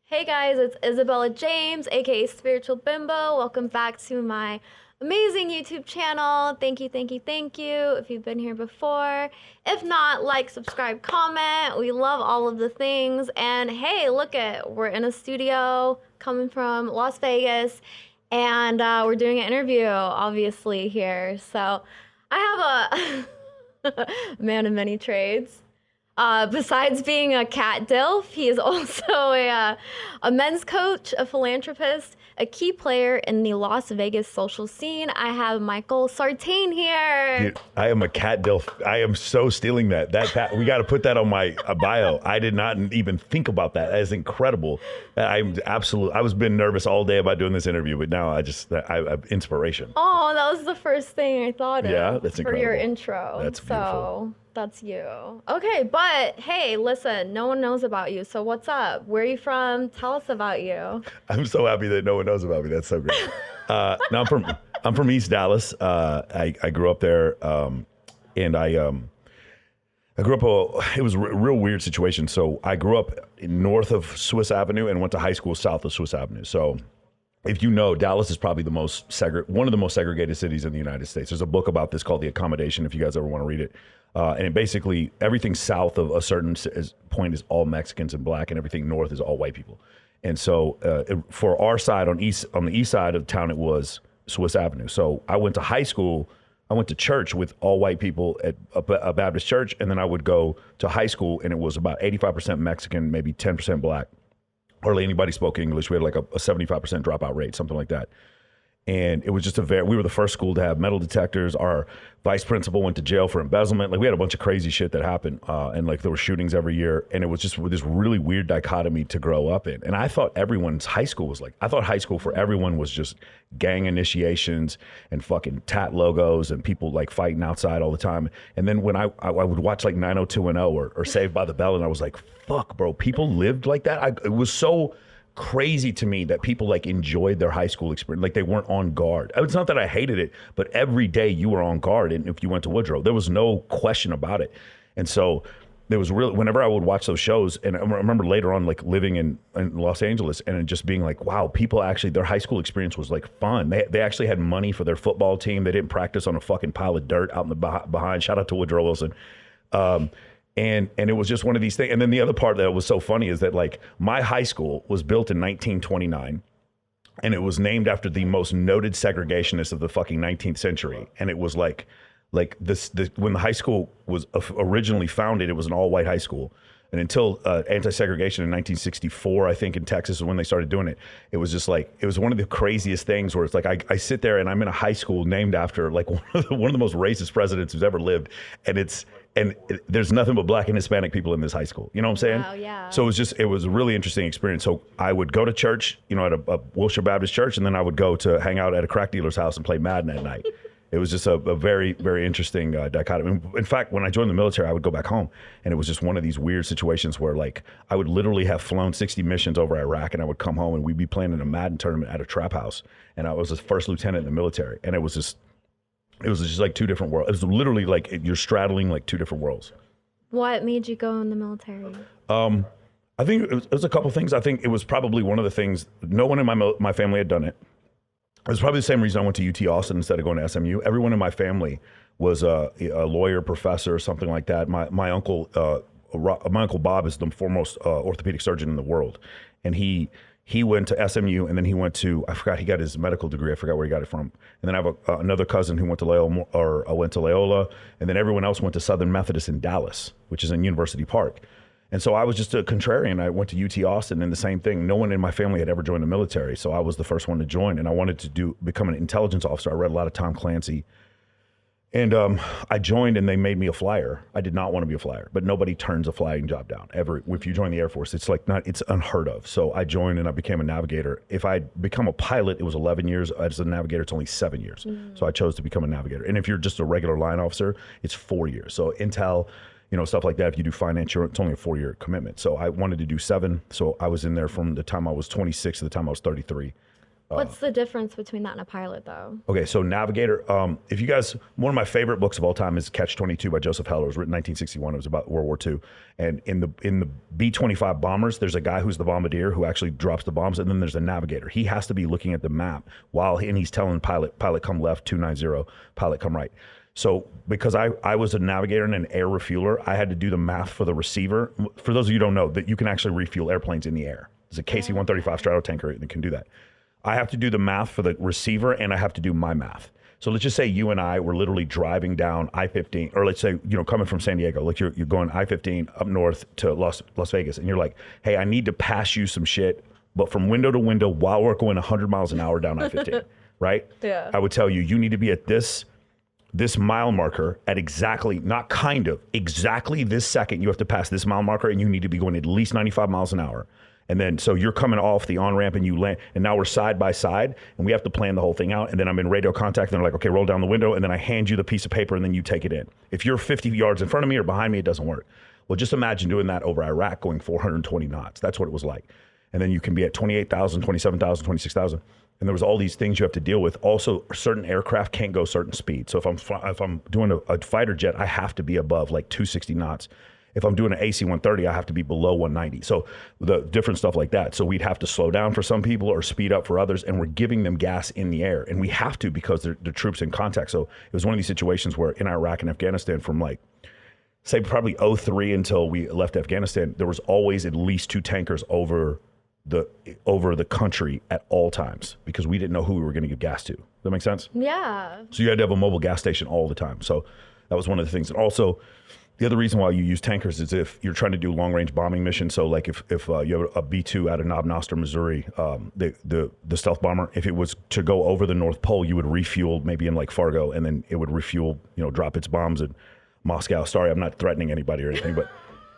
Hey guys, it's Isabella James, aka Spiritual Bimbo. Welcome back to my amazing YouTube channel. Thank you, thank you, thank you if you've been here before. If not, like, subscribe, comment. We love all of the things. And hey, we're in a studio coming from Las Vegas, and we're doing an interview, obviously, here. So I have a man of many trades. Besides being a cat dilf, he is also a men's coach, a philanthropist, a key player in the Las Vegas social scene. I have Michael Sartain here. Dude, I am a cat dilf. I am so stealing that. We got to put that on my bio. I did not even think about that. That is incredible. I was been nervous all day about doing this interview, but now I inspiration. Oh, that was the first thing I thought of. Yeah, that's incredible. For your intro. That's beautiful. That's you. Okay, but hey, listen, no one knows about you. So what's up? Where are you from? Tell us about you. I'm so happy that no one knows about me. That's so great. No, I'm from East Dallas. I grew up there, and I grew up. It was a real weird situation. So I grew up north of Swiss Avenue and went to high school south of Swiss Avenue. So if you know, Dallas is probably one of the most segregated cities in the United States. There's a book about this called The Accommodation, if you guys ever want to read it. And basically, everything south of a certain point is all Mexicans and black, and everything north is all white people. And so for our side, on the east side of town, it was Swiss Avenue. So I went to church with all white people at a Baptist church, and then I would go to high school, and it was about 85% Mexican, maybe 10% black. Hardly anybody spoke English. We had like a 75% dropout rate, something like that. And it was just we were the first school to have metal detectors. Our vice principal went to jail for embezzlement. Like, we had a bunch of crazy shit that happened. And like, there were shootings every year. And it was just this really weird dichotomy to grow up in. And I thought high school for everyone was just gang initiations and fucking tat logos and people like fighting outside all the time. And then when I would watch like 90210 or Saved by the Bell, and I was like, fuck, bro, people lived like that. It was so crazy to me that people like enjoyed their high school experience, like they weren't on guard. It's not that I hated it, but every day you were on guard. And if you went to Woodrow, there was no question about it. And so there was really, whenever I would watch those shows, and I remember later on like living in Los Angeles and it just being like, wow, people actually, their high school experience was like fun. They actually had money for their football team. They didn't practice on a fucking pile of dirt out in the behind. Shout out to Woodrow Wilson. And it was just one of these things. And then the other part that was so funny is that like my high school was built in 1929, and it was named after the most noted segregationist of the fucking 19th century. And it was like this when the high school was originally founded, it was an all-white high school. And until anti-segregation in 1964, I think in Texas is when they started doing it. It was just like, it was one of the craziest things where it's like, I sit there and I'm in a high school named after like one of the most racist presidents who's ever lived. And there's nothing but black and Hispanic people in this high school. You know what I'm saying? Wow, yeah. So it was a really interesting experience. So I would go to church, at a Wilshire Baptist church, and then I would go to hang out at a crack dealer's house and play Madden at night. It was just a very, very interesting dichotomy. In fact, when I joined the military, I would go back home, and it was just one of these weird situations where like I would literally have flown 60 missions over Iraq, and I would come home and we'd be playing in a Madden tournament at a trap house. And I was the first lieutenant in the military, and it was just like two different worlds. It was literally like you're straddling like two different worlds. What made you go in the military? I think it was a couple things. I think it was probably one of the things. No one in my family had done it. It was probably the same reason I went to UT Austin instead of going to SMU. Everyone in my family was a lawyer, professor, or something like that. My uncle Bob is the foremost orthopedic surgeon in the world, and he went to SMU, and then he went to, I forgot, he got his medical degree. I forgot where he got it from. And then I have another cousin who went to Loyola, and then everyone else went to Southern Methodist in Dallas, which is in University Park. And so I was just a contrarian. I went to UT Austin, and the same thing. No one in my family had ever joined the military, so I was the first one to join, and I wanted to become an intelligence officer. I read a lot of Tom Clancy. And I joined, and they made me a flyer. I did not want to be a flyer, but nobody turns a flying job down ever. If you join the Air Force, it's unheard of. So I joined and I became a navigator. If I'd become a pilot, it was 11 years. As a navigator, it's only 7 years. So I chose to become a navigator. And if you're just a regular line officer, it's 4 years. So Intel, stuff like that. If you do finance, it's only a 4-year commitment. So I wanted to do 7. So I was in there from the time I was 26 to the time I was 33. What's the difference between that and a pilot, though? Okay, so navigator. If you guys, one of my favorite books of all time is Catch-22 by Joseph Heller. It was written in 1961. It was about World War II. And in the B-25 bombers, there's a guy who's the bombardier who actually drops the bombs, and then there's a navigator. He has to be looking at the map and he's telling pilot come left 290, pilot come right. So because I was a navigator and an air refueler, I had to do the math for the receiver. For those of you who don't know, that you can actually refuel airplanes in the air. There's a KC-135 stratotanker that can do that. I have to do the math for the receiver, and I have to do my math. So let's just say you and I were literally driving down I-15, or let's say, coming from San Diego, like you're going I-15 up north to Las Vegas, and you're like, hey, I need to pass you some shit, but from window to window while we're going 100 miles an hour down I-15, right? Yeah. I would tell you, you need to be at this mile marker at exactly, not kind of, exactly this second you have to pass this mile marker, and you need to be going at least 95 miles an hour. And then, so you're coming off the on-ramp and you land, and now we're side by side, and we have to plan the whole thing out. And then I'm in radio contact, and they're like, okay, roll down the window, and then I hand you the piece of paper, and then you take it in. If you're 50 yards in front of me or behind me, it doesn't work. Well, just imagine doing that over Iraq going 420 knots. That's what it was like. And then you can be at 28,000, 27,000, 26,000. And there was all these things you have to deal with. Also, certain aircraft can't go certain speeds. So if I'm doing a fighter jet, I have to be above like 260 knots. If I'm doing an AC-130, I have to be below 190. So the different stuff like that. So we'd have to slow down for some people or speed up for others, and we're giving them gas in the air. And we have to because they're the troops in contact. So it was one of these situations where in Iraq and Afghanistan from like, say probably 03 until we left Afghanistan, there was always at least 2 tankers over the country at all times because we didn't know who we were going to give gas to. Does that make sense? Yeah. So you had to have a mobile gas station all the time. So that was one of the things. And also, the other reason why you use tankers is if you're trying to do long-range bombing missions. So like if you have a B-2 out of Knob Noster, Missouri, the stealth bomber, if it was to go over the North Pole, you would refuel maybe in like Fargo, and then it would refuel, drop its bombs in Moscow. Sorry, I'm not threatening anybody or anything, but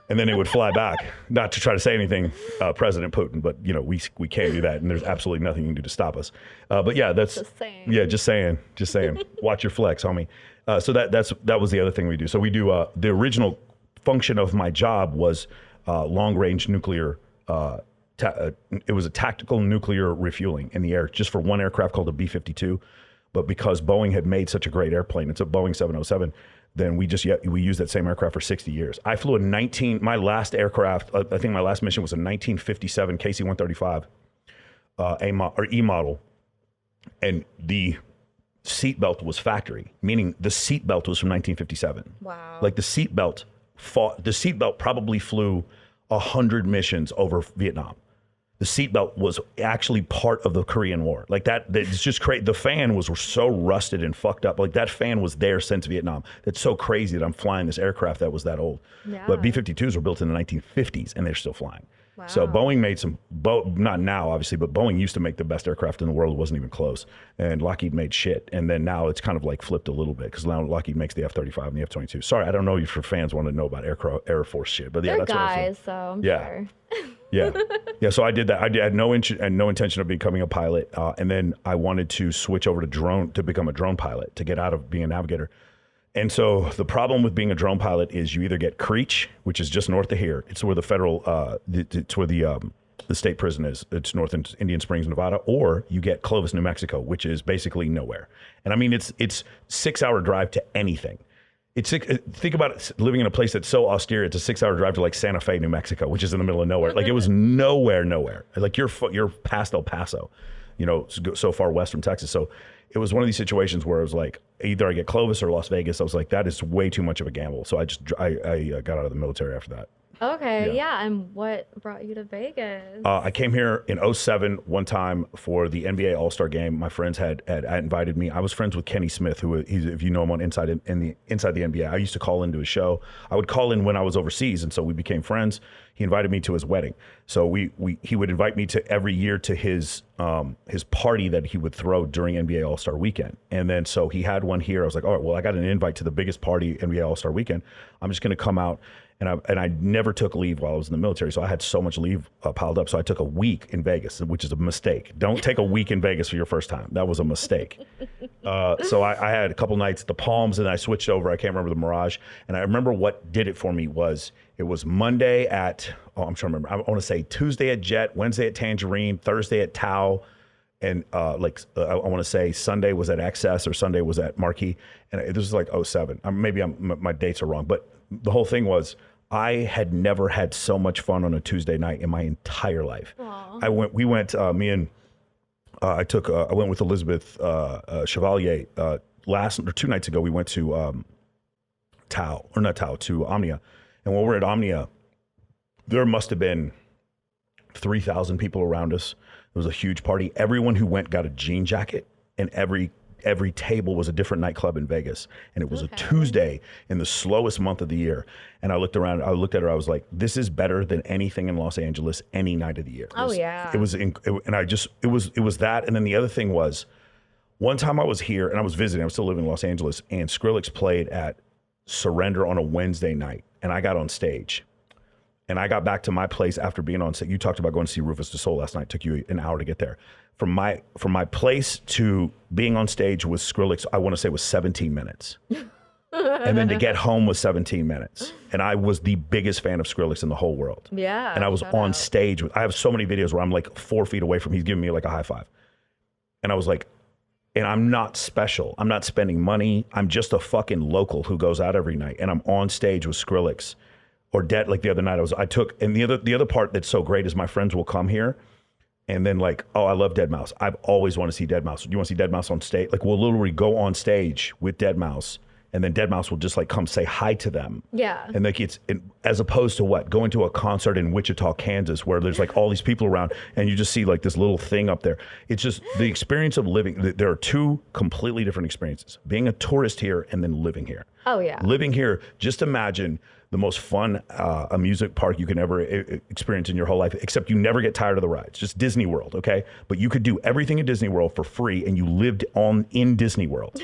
and then it would fly back. Not to try to say anything, President Putin, but we can't do that, and there's absolutely nothing you can do to stop us. But yeah, that's Just saying. Yeah, just saying. Watch your flex, homie. So that was the other thing we do. So we do the original function of my job was long range nuclear. It was a tactical nuclear refueling in the air, just for one aircraft called a B-52. But because Boeing had made such a great airplane, it's a Boeing 707. Then we used that same aircraft for 60 years. I flew my last aircraft. I think my last mission was a 1957 KC-135 E model, and the seatbelt was factory, meaning the seatbelt was from 1957. Wow. Like the seatbelt probably flew 100 missions over Vietnam. The seatbelt was actually part of the Korean War. Like it's just crazy. The fan was so rusted and fucked up. Like that fan was there since Vietnam. That's so crazy that I'm flying this aircraft that was that old. Yeah. But B-52s were built in the 1950s and they're still flying. Wow. So Boeing made not now obviously, but Boeing used to make the best aircraft in the world. It wasn't even close. And Lockheed made shit. And then now it's kind of like flipped a little bit because now Lockheed makes the F-35 and the F-22. Sorry, I don't know if your fans want to know about Air Force shit, but yeah, They're that's guys, what so I'm Yeah. sure. Yeah. So I did that. I had no intention of becoming a pilot, and then I wanted to switch over to become a drone pilot to get out of being a navigator. And so the problem with being a drone pilot is you either get Creech, which is just north of here. It's where the federal, it's where the state prison is. It's north in Indian Springs, Nevada, or you get Clovis, New Mexico, which is basically nowhere. And I mean, it's 6-hour drive to anything. Think about it, living in a place that's so austere. It's a 6-hour drive to like Santa Fe, New Mexico, which is in the middle of nowhere. Like it was nowhere. Like you're past El Paso, so far west from Texas. So it was one of these situations where it was like either I get Clovis or Las Vegas. I was like, that is way too much of a gamble. So I got out of the military after that. Okay, yeah. And what brought you to Vegas? I came here in 2007 one time for the NBA All-Star Game. My friends had invited me. I was friends with Kenny Smith, who if you know him on Inside the NBA. I used to call into his show. I would call in when I was overseas, and so we became friends. He invited me to his wedding. So he would invite me to every year to his party that he would throw during NBA All-Star Weekend. And then so he had one here. I was like, all right, well, I got an invite to the biggest party NBA All-Star Weekend. I'm just going to come out. And I never took leave while I was in the military, so I had so much leave piled up. So I took a week in Vegas, which is a mistake. Don't take a week in Vegas for your first time. That was a mistake. So I had a couple nights at the Palms, and I switched over. I can't remember the Mirage. And I remember what did it for me was it was Monday at, I'm trying to remember. I want to say Tuesday at Jet, Wednesday at Tangerine, Thursday at Tau, And I want to say Sunday was at Access or Sunday was at Marquee, and this was like '07. Maybe my dates are wrong, but the whole thing was I had never had so much fun on a Tuesday night in my entire life. Aww. I went with Elizabeth Chevalier 2 nights ago. We went to to Omnia, and when we're at Omnia, there must have been 3,000 people around us. It was a huge party. Everyone who went got a jean jacket, and every table was a different nightclub in Vegas. And it was a Tuesday in the slowest month of the year. And I looked around, I looked at her, I was like, this is better than anything in Los Angeles any night of the year. It was that. And then the other thing was, one time I was here and I was visiting, I was still living in Los Angeles, and Skrillex played at Surrender on a Wednesday night, and I got on stage. And I got back to my place after being on set. You talked about going to see Rufus Du Sol last night. It took you an hour to get there. From my place to being on stage with Skrillex, I want to say was 17 minutes. And then to get home was 17 minutes. And I was the biggest fan of Skrillex in the whole world. Yeah. And I was on stage I have so many videos where I'm like 4 feet away from, he's giving me like a high five. And I was like, and I'm not special. I'm not spending money. I'm just a fucking local who goes out every night. And I'm on stage with Skrillex. Or like the other night, and the other part that's so great is my friends will come here, and then like, oh, I love Deadmau5. I've always wanted to see Deadmau5. Do you want to see Deadmau5 on stage? Like, we'll literally go on stage with Deadmau5, and then Deadmau5 will just like come say hi to them. Yeah. And like as opposed to going to a concert in Wichita, Kansas, where there's like all these people around, and you just see like this little thing up there. It's just the experience of living. There are two completely different experiences: being a tourist here and then living here. Oh yeah. Living here, just imagine the most fun amusement park you can ever experience in your whole life, except you never get tired of the rides. Just Disney World, okay? But you could do everything in Disney World for free, and you lived in Disney World.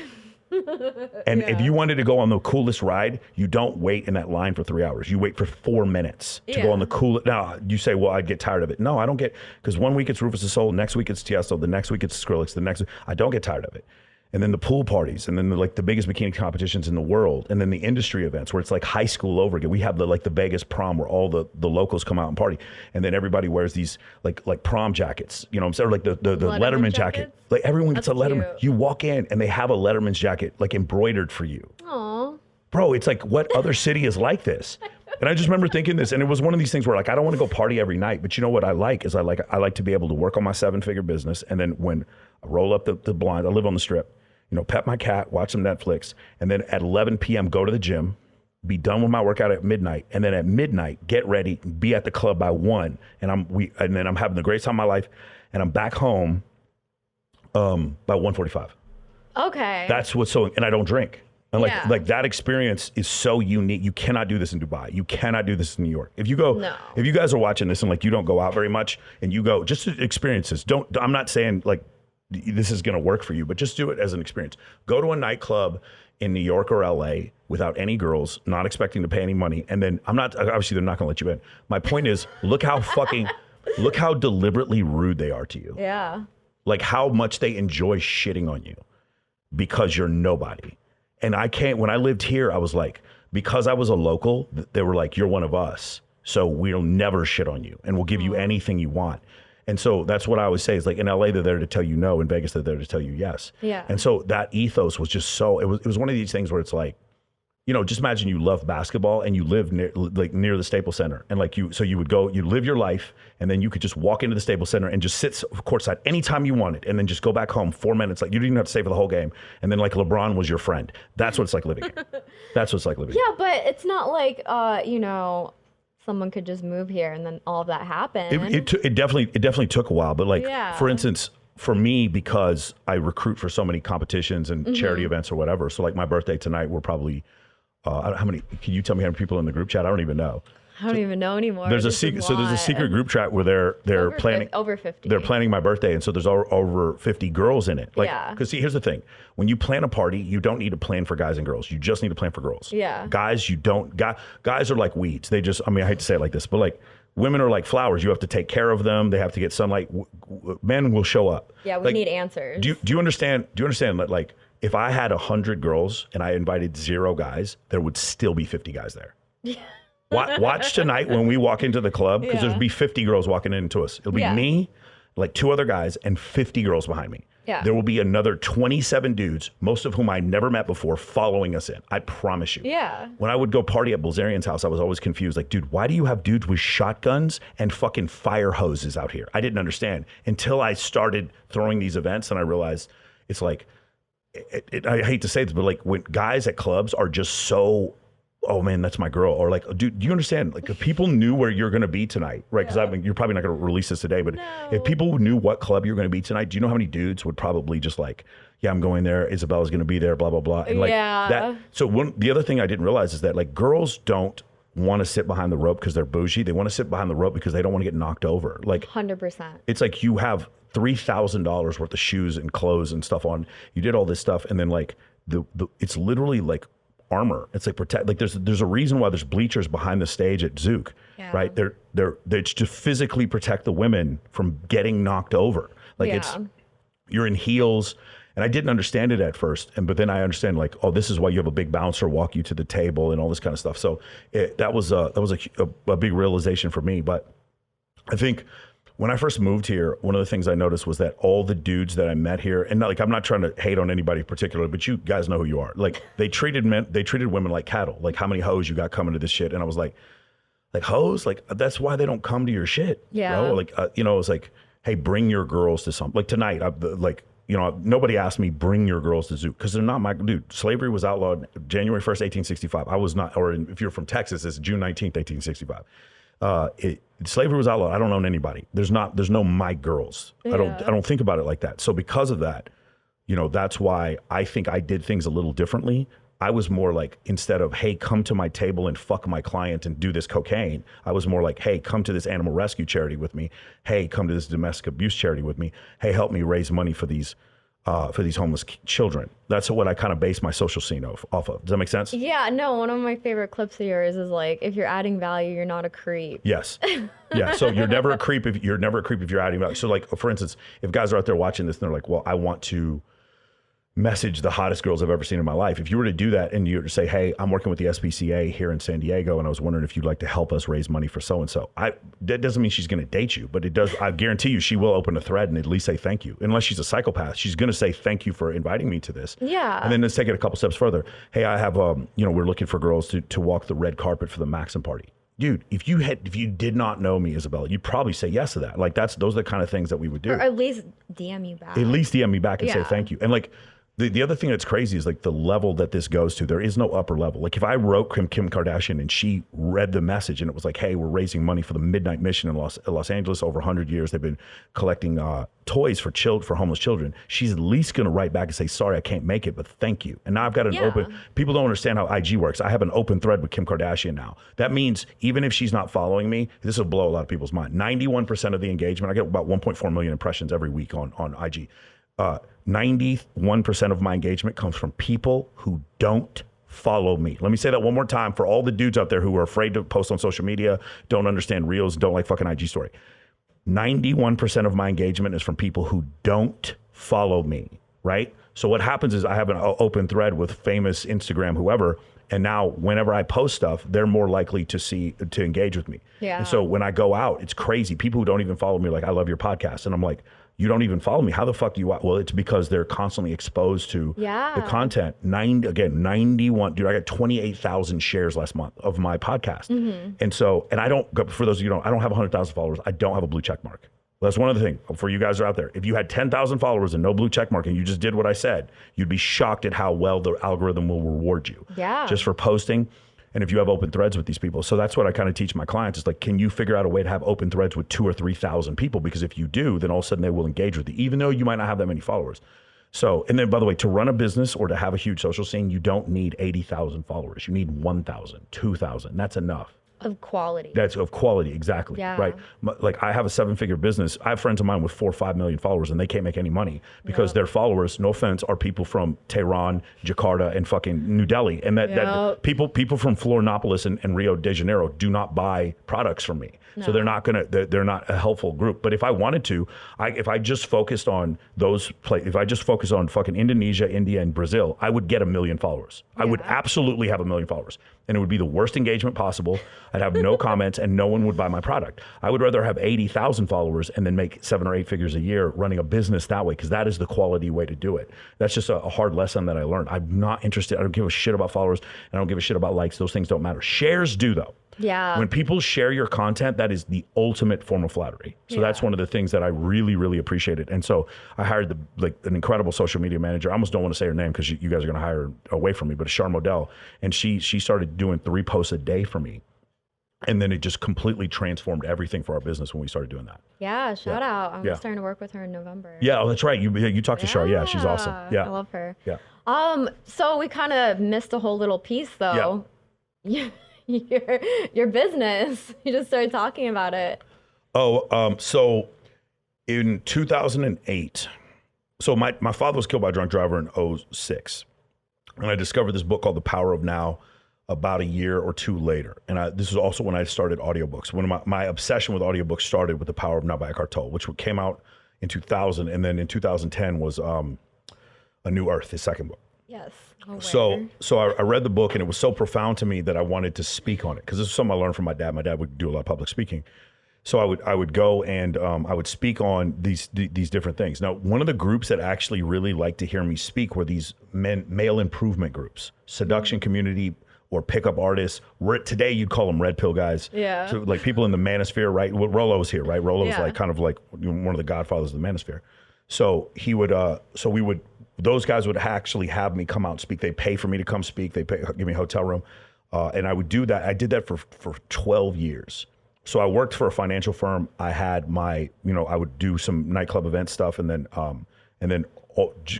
And if you wanted to go on the coolest ride, you don't wait in that line for 3 hours. You wait for 4 minutes to go on the coolest. Now, you say, well, I'd get tired of it. No, I don't because 1 week it's Rufus Du Sol, next week it's Tiesto, the next week it's Skrillex, I don't get tired of it. And then the pool parties, and then the biggest bikini competitions in the world, and then the industry events where it's like high school over again. We have the Vegas prom where all the locals come out and party, and then everybody wears these like prom jackets, you know what I'm saying? Or like the Letterman jacket. Like everyone gets a Letterman. Cute. You walk in and they have a Letterman's jacket like embroidered for you. Aww. Bro, it's like, what other city is like this? And I just remember thinking this, and it was one of these things where like I don't want to go party every night, but you know what I like is I like to be able to work on my 7-figure business, and then when I roll up the blinds, I live on the Strip. You know, pet my cat, watch some Netflix, and then at 11 p.m. go to the gym, be done with my workout at midnight, and then at midnight get ready, be at the club by 1, and then I'm having the greatest time of my life, and I'm back home by 1:45. Okay. That's what's and I don't drink. And like that experience is so unique. You cannot do this in Dubai. You cannot do this in New York. If you guys are watching this and like you don't go out very much and you go just to experience this. I'm not saying like this is going to work for you, but just do it as an experience. Go to a nightclub in New York or LA without any girls, not expecting to pay any money. And then obviously they're not going to let you in. My point is, look how deliberately rude they are to you. Yeah. Like how much they enjoy shitting on you because you're nobody. And when I lived here, I was like, because I was a local, they were like, you're one of us. So we'll never shit on you and we'll give you anything you want. And so that's what I always say is like in LA, they're there to tell you no. In Vegas, they're there to tell you yes. Yeah. And so that ethos was just it was one of these things where it's like, you know, just imagine you love basketball and you live near the Staples Center. And like you would go, you live your life and then you could just walk into the Staples Center and just sit courtside anytime you wanted and then just go back home 4 minutes. Like you didn't even have to stay for the whole game. And then like LeBron was your friend. That's what it's like living here. That's what it's like living here. Yeah, but it's not like, you know, someone could just move here and then all of that happened. It definitely took a while. But like, for instance, for me, because I recruit for so many competitions and charity events or whatever. So like my birthday tonight, we're probably, how many, can you tell me how many people in the group chat? I don't even know. I don't even know anymore. There's a secret group chat where they're planning over 50. They're planning my birthday, and so there's over 50 girls in it. Like, because see, here's the thing: when you plan a party, you don't need to plan for guys and girls. You just need to plan for girls. Yeah. Guys, you don't. Guys are like weeds. They just. I mean, I hate to say it like this, but like women are like flowers. You have to take care of them. They have to get sunlight. Men will show up. Yeah, we need answers. Do you understand? Do you understand that like if I had 100 girls and I invited 0 guys, there would still be 50 guys there. Yeah. Watch tonight when we walk into the club, because there'll be 50 girls walking into us. It'll be me, like 2 other guys and 50 girls behind me. Yeah. There will be another 27 dudes, most of whom I never met before, following us in. I promise you. Yeah. When I would go party at Blazarian's house, I was always confused. Like, dude, why do you have dudes with shotguns and fucking fire hoses out here? I didn't understand until I started throwing these events, and I realized it's like, I hate to say this, but like when guys at clubs are just so, oh man, that's my girl. Or like, dude, do you understand? Like if people knew where you're going to be tonight, right? Because you're probably not going to release this today, but if people knew what club you're going to be tonight, do you know how many dudes would probably just like, yeah, I'm going there. Isabella's going to be there, blah, blah, blah. And like that. So the other thing I didn't realize is that like girls don't want to sit behind the rope because they're bougie. They want to sit behind the rope because they don't want to get knocked over. Like 100%. It's like you have $3,000 worth of shoes and clothes and stuff on. You did all this stuff, and then like it's literally like armor. It's like protect. Like there's a reason why there's bleachers behind the stage at Zook, right? They're to physically protect the women from getting knocked over. Like you're in heels. And I didn't understand it at first, but then I understand like, oh, this is why you have a big bouncer walk you to the table and all this kind of stuff. So that was a big realization for me. But I think when I first moved here, one of the things I noticed was that all the dudes that I met here, and like I'm not trying to hate on anybody particularly, but you guys know who you are. Like they treated women like cattle. Like how many hoes you got coming to this shit, and I was like hoes, like that's why they don't come to your shit. Yeah. Bro. Like it was like, hey, bring your girls to something. Like tonight, nobody asked me bring your girls to Zook because they're not my dude. Slavery was outlawed January 1st, 1865. I was not, or if you're from Texas, it's June 19th, 1865. Slavery was outlawed. I don't own anybody. There's no my girls. I don't think about it like that. So because of that, that's why I think I did things a little differently. I was more like, instead of, hey, come to my table and fuck my client and do this cocaine, I was more like, hey, come to this animal rescue charity with me. Hey, come to this domestic abuse charity with me. Hey, help me raise money for these homeless children. That's what I kind of base my social scene off of. Does that make sense? Yeah, no, one of my favorite clips of yours is like, if you're adding value, you're not a creep. Yes. Yeah. So you're never a creep if you're adding value. So like, for instance, if guys are out there watching this and they're like, well, I want to message the hottest girls I've ever seen in my life. If you were to do that and you were to say, hey, I'm working with the SPCA here in San Diego, and I was wondering if you'd like to help us raise money for so-and-so. That doesn't mean she's going to date you, but it does. I guarantee you she will open a thread and at least say thank you. Unless she's a psychopath, she's going to say thank you for inviting me to this. Yeah. And then let's take it a couple steps further. Hey, I have, we're looking for girls to walk the red carpet for the Maxim party. Dude, if you did not know me, Isabella, you'd probably say yes to that. Like those are the kind of things that we would do. Or at least DM you back. At least DM me back and say thank you. And like, the other thing that's crazy is like the level that this goes to. There is no upper level. Like if I wrote Kim Kardashian and she read the message and it was like, hey, we're raising money for the Midnight Mission in Los Angeles. Over 100 years, they've been collecting toys for homeless children. She's at least going to write back and say, sorry, I can't make it, but thank you. And now I've got an open, people don't understand how IG works. I have an open thread with Kim Kardashian now. That means even if she's not following me, this will blow a lot of people's mind. 91% of the engagement, I get about 1.4 million impressions every week on IG. 91% of my engagement comes from people who don't follow me. Let me say that one more time for all the dudes out there who are afraid to post on social media, don't understand reels, don't like fucking IG story. 91% of my engagement is from people who don't follow me, right? So what happens is I have an open thread with famous Instagram, whoever, and now whenever I post stuff, they're more likely to engage with me. Yeah. And so when I go out, it's crazy. People who don't even follow me are like, I love your podcast. And I'm like, you don't even follow me. How the fuck do you? Well, it's because they're constantly exposed to the content. 91. Dude, I got 28,000 shares last month of my podcast. Mm-hmm. And so, and I don't, for those of you who don't, I don't have 100,000 followers. I don't have a blue check mark. That's one other thing for you guys who are out there. If you had 10,000 followers and no blue check mark and you just did what I said, you'd be shocked at how well the algorithm will reward you. Yeah. Just for posting. And if you have open threads with these people. So that's what I kind of teach my clients is like, can you figure out a way to have open threads with 2,000 or 3,000 people? Because if you do, then all of a sudden they will engage with you, even though you might not have that many followers. So, and then by the way, to run a business or to have a huge social scene, you don't need 80,000 followers. You need 1,000, 2,000. That's enough. Of quality. That's of quality, exactly. Yeah. Right. Like I have a 7-figure business. I have friends of mine with 4 or 5 million followers, and they can't make any money because their followers, no offense, are people from Tehran, Jakarta, and fucking New Delhi. And that people from Florianopolis and Rio de Janeiro do not buy products from me. No. So they're not a helpful group. But if I wanted to, if I just focused on those places, if I just focused on fucking Indonesia, India, and Brazil, I would get 1 million followers. I would absolutely have 1 million followers. And it would be the worst engagement possible. I'd have no comments and no one would buy my product. I would rather have 80,000 followers and then make 7 or 8 figures a year running a business that way, because that is the quality way to do it. That's just a hard lesson that I learned. I'm not interested. I don't give a shit about followers. I don't give a shit about likes. Those things don't matter. Shares do, though. Yeah. When people share your content, that is the ultimate form of flattery. So that's one of the things that I really, really appreciated. And so I hired an incredible social media manager. I almost don't want to say her name because you guys are going to hire her away from me, but Char Modell. And she started doing 3 posts a day for me. And then it just completely transformed everything for our business when we started doing that. Yeah, shout out. I'm starting to work with her in November. Yeah, that's right. You talked to Char. Yeah, she's awesome. Yeah. I love her. Yeah. So we kind of missed a whole little piece though. Yeah. Your business. You just started talking about it. So in 2008, so my father was killed by a drunk driver in 2006. And I discovered this book called The Power of Now about a year or 2 later. And this is also when I started audiobooks. When my obsession with audiobooks started with The Power of Now by Eckhart Tolle, which came out in 2000. And then in 2010 was A New Earth, his second book. Yes. So I read the book and it was so profound to me that I wanted to speak on it, because this is something I learned from my dad. My dad would do a lot of public speaking. So I would go and I would speak on these different things. Now, one of the groups that actually really liked to hear me speak were these male improvement groups, seduction community or pickup artists. Today you'd call them red pill guys. Yeah. So like people in the manosphere, right? Rolo's here, right? Rolo's like kind of like one of the godfathers of the manosphere. So he would, those guys would actually have me come out and speak. They pay for me to come speak. They give me a hotel room. And I would do that. I did that for 12 years. So I worked for a financial firm. I had my, I would do some nightclub event stuff, and then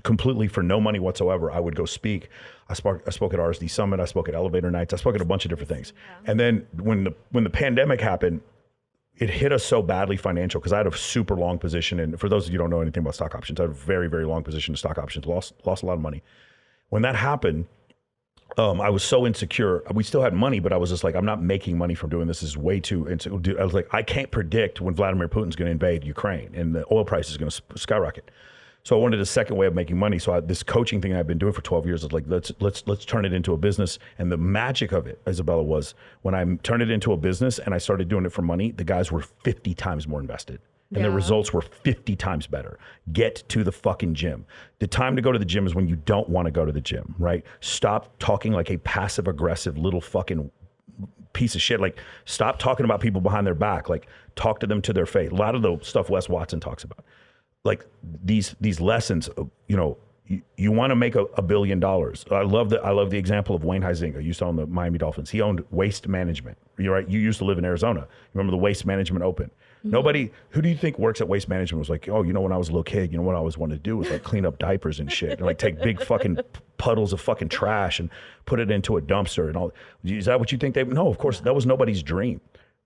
completely for no money whatsoever, I would go speak. I spoke at RSD Summit. I spoke at Elevator Nights. I spoke at a bunch of different things. Yeah. And then when the pandemic happened, it hit us so badly financial, because I had a super long position. And for those of you who don't know anything about stock options, I had a very, very long position in stock options, lost a lot of money. When that happened, I was so insecure. We still had money, but I was just like, I'm not making money from doing this. This is way too insecure. I was like, I can't predict when Vladimir Putin's going to invade Ukraine and the oil price is going to skyrocket. So I wanted a second way of making money. So this coaching thing I've been doing for 12 years is like, let's turn it into a business. And the magic of it, Isabella, was when I turned it into a business and I started doing it for money, the guys were 50 times more invested. And the results were 50 times better. Get to the fucking gym. The time to go to the gym is when you don't want to go to the gym, right? Stop talking like a passive aggressive little fucking piece of shit. Like, stop talking about people behind their back. Like, talk to them to their face. A lot of the stuff Wes Watson talks about. Like these lessons, you want to make $1 billion. I love the example of Wayne Huizenga. Used to own the Miami Dolphins. He owned Waste Management. You're right. You used to live in Arizona. Remember the Waste Management Open? Mm-hmm. Nobody, who do you think works at Waste Management was like, when I was a little kid, what I always wanted to do was like clean up diapers and shit, and like take big fucking puddles of fucking trash and put it into a dumpster and all. Is that what you think No, of course, that was nobody's dream.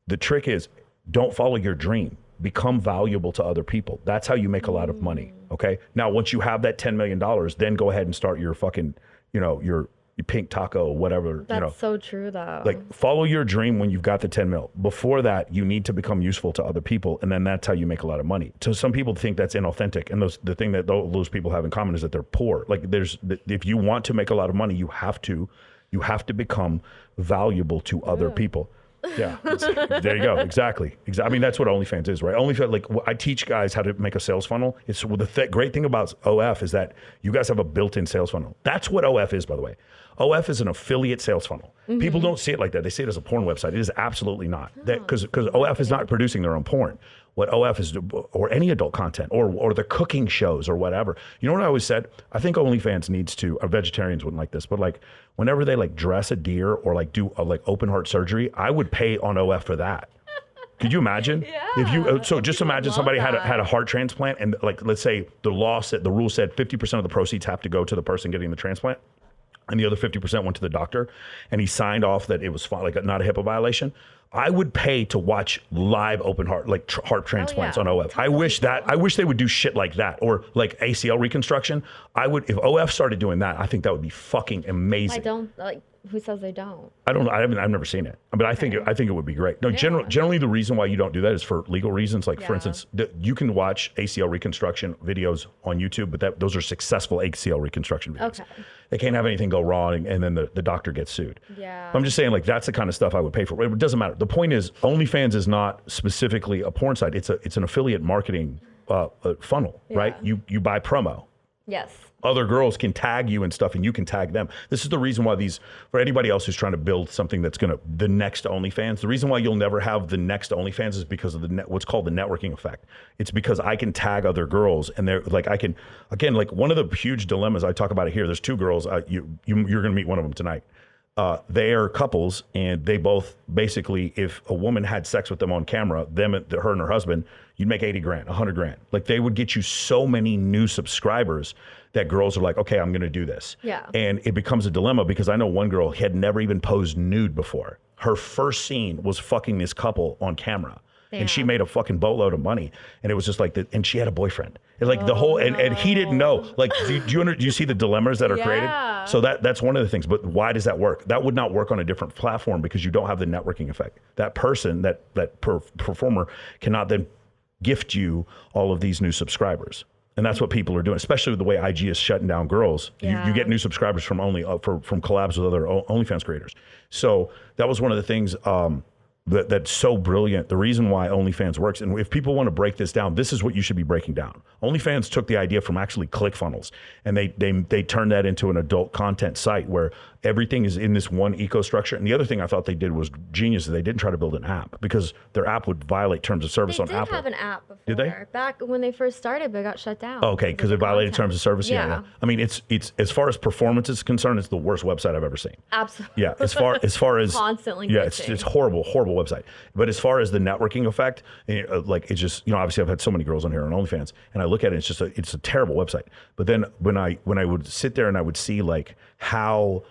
The trick is, don't follow your dream. Become valuable to other people. That's how you make a lot of money. Okay. Now, once you have that $10 million, then go ahead and start your fucking, your pink taco, whatever. That's so true, though. Like, follow your dream when you've got the 10 mil. Before that, you need to become useful to other people, and then that's how you make a lot of money. So some people think that's inauthentic, and the thing that those people have in common is that they're poor. Like, if you want to make a lot of money, you have to become valuable to other people. Yeah, there you go. Exactly. I mean, that's what OnlyFans is, right? OnlyFans, like, I teach guys how to make a sales funnel. It's the great thing about OF is that you guys have a built-in sales funnel. That's what OF is, by the way. OF is an affiliate sales funnel. Mm-hmm. People don't see it like that. They see it as a porn website. It is absolutely not. Because OF is not producing their own porn. What OF is, or any adult content, or the cooking shows or whatever. You know what I always said? I think OnlyFans needs to, or vegetarians wouldn't like this, but like whenever they like dress a deer or like do a like open heart surgery, I would pay on OF for that. Could you imagine? Yeah. If you just imagine somebody had a heart transplant, and like, let's say the rule said 50% of the proceeds have to go to the person getting the transplant, and the other 50% went to the doctor, and he signed off that it was fine, like not a HIPAA violation. I would pay to watch live open heart, like heart transplants on OF. I wish they would do shit like that, or like ACL reconstruction. If OF started doing that, I think that would be fucking amazing. Who says they don't? I don't know. I've never seen it, but I think it would be great. No, generally the reason why you don't do that is for legal reasons. Like for instance, you can watch ACL reconstruction videos on YouTube, but those are successful ACL reconstruction videos. Okay. They can't have anything go wrong, and then the doctor gets sued. Yeah. I'm just saying, like, that's the kind of stuff I would pay for. It doesn't matter. The point is, OnlyFans is not specifically a porn site. It's an affiliate marketing funnel, right? You buy promo. Yes. Other girls can tag you and stuff, and you can tag them. This is the reason why for anybody else who's trying to build something that's the next OnlyFans, the reason why you'll never have the next OnlyFans is because of what's called the networking effect. It's because I can tag other girls, and they're like, like one of the huge dilemmas, I talk about it here. There's two girls, you're going to meet one of them tonight. They are couples, and they both basically, if a woman had sex with them on camera, her and her husband, you'd make 80 grand, 100 grand. Like, they would get you so many new subscribers that girls are like, okay, I'm going to do this. Yeah. And it becomes a dilemma because I know one girl had never even posed nude before. Her first scene was fucking this couple on camera. Damn. And she made a fucking boatload of money. And it was just like, and she had a boyfriend. And like and he didn't know. Like, do you see the dilemmas that are created? So that's one of the things. But why does that work? That would not work on a different platform because you don't have the networking effect. That person, that performer cannot then gift you all of these new subscribers. And that's what people are doing, especially with the way IG is shutting down girls. Yeah. You get new subscribers from from collabs with other OnlyFans creators. So that was one of the things that's so brilliant. The reason why OnlyFans works, and if people want to break this down, this is what you should be breaking down. OnlyFans took the idea from actually ClickFunnels, and they turned that into an adult content site where everything is in this one eco structure. And the other thing I thought they did was genius. They didn't try to build an app because their app would violate terms of service on Apple. They did have an app before. Did they? Back when they first started, but it got shut down. Okay, because it violated terms of service. Yeah. I mean, it's as far as performance is concerned, it's the worst website I've ever seen. Absolutely. Yeah, as far as constantly. Yeah, it's horrible website. But as far as the networking effect, like, it's just, obviously I've had so many girls on here on OnlyFans, and I look at it, it's a terrible website. But then when I would sit there and I would see like how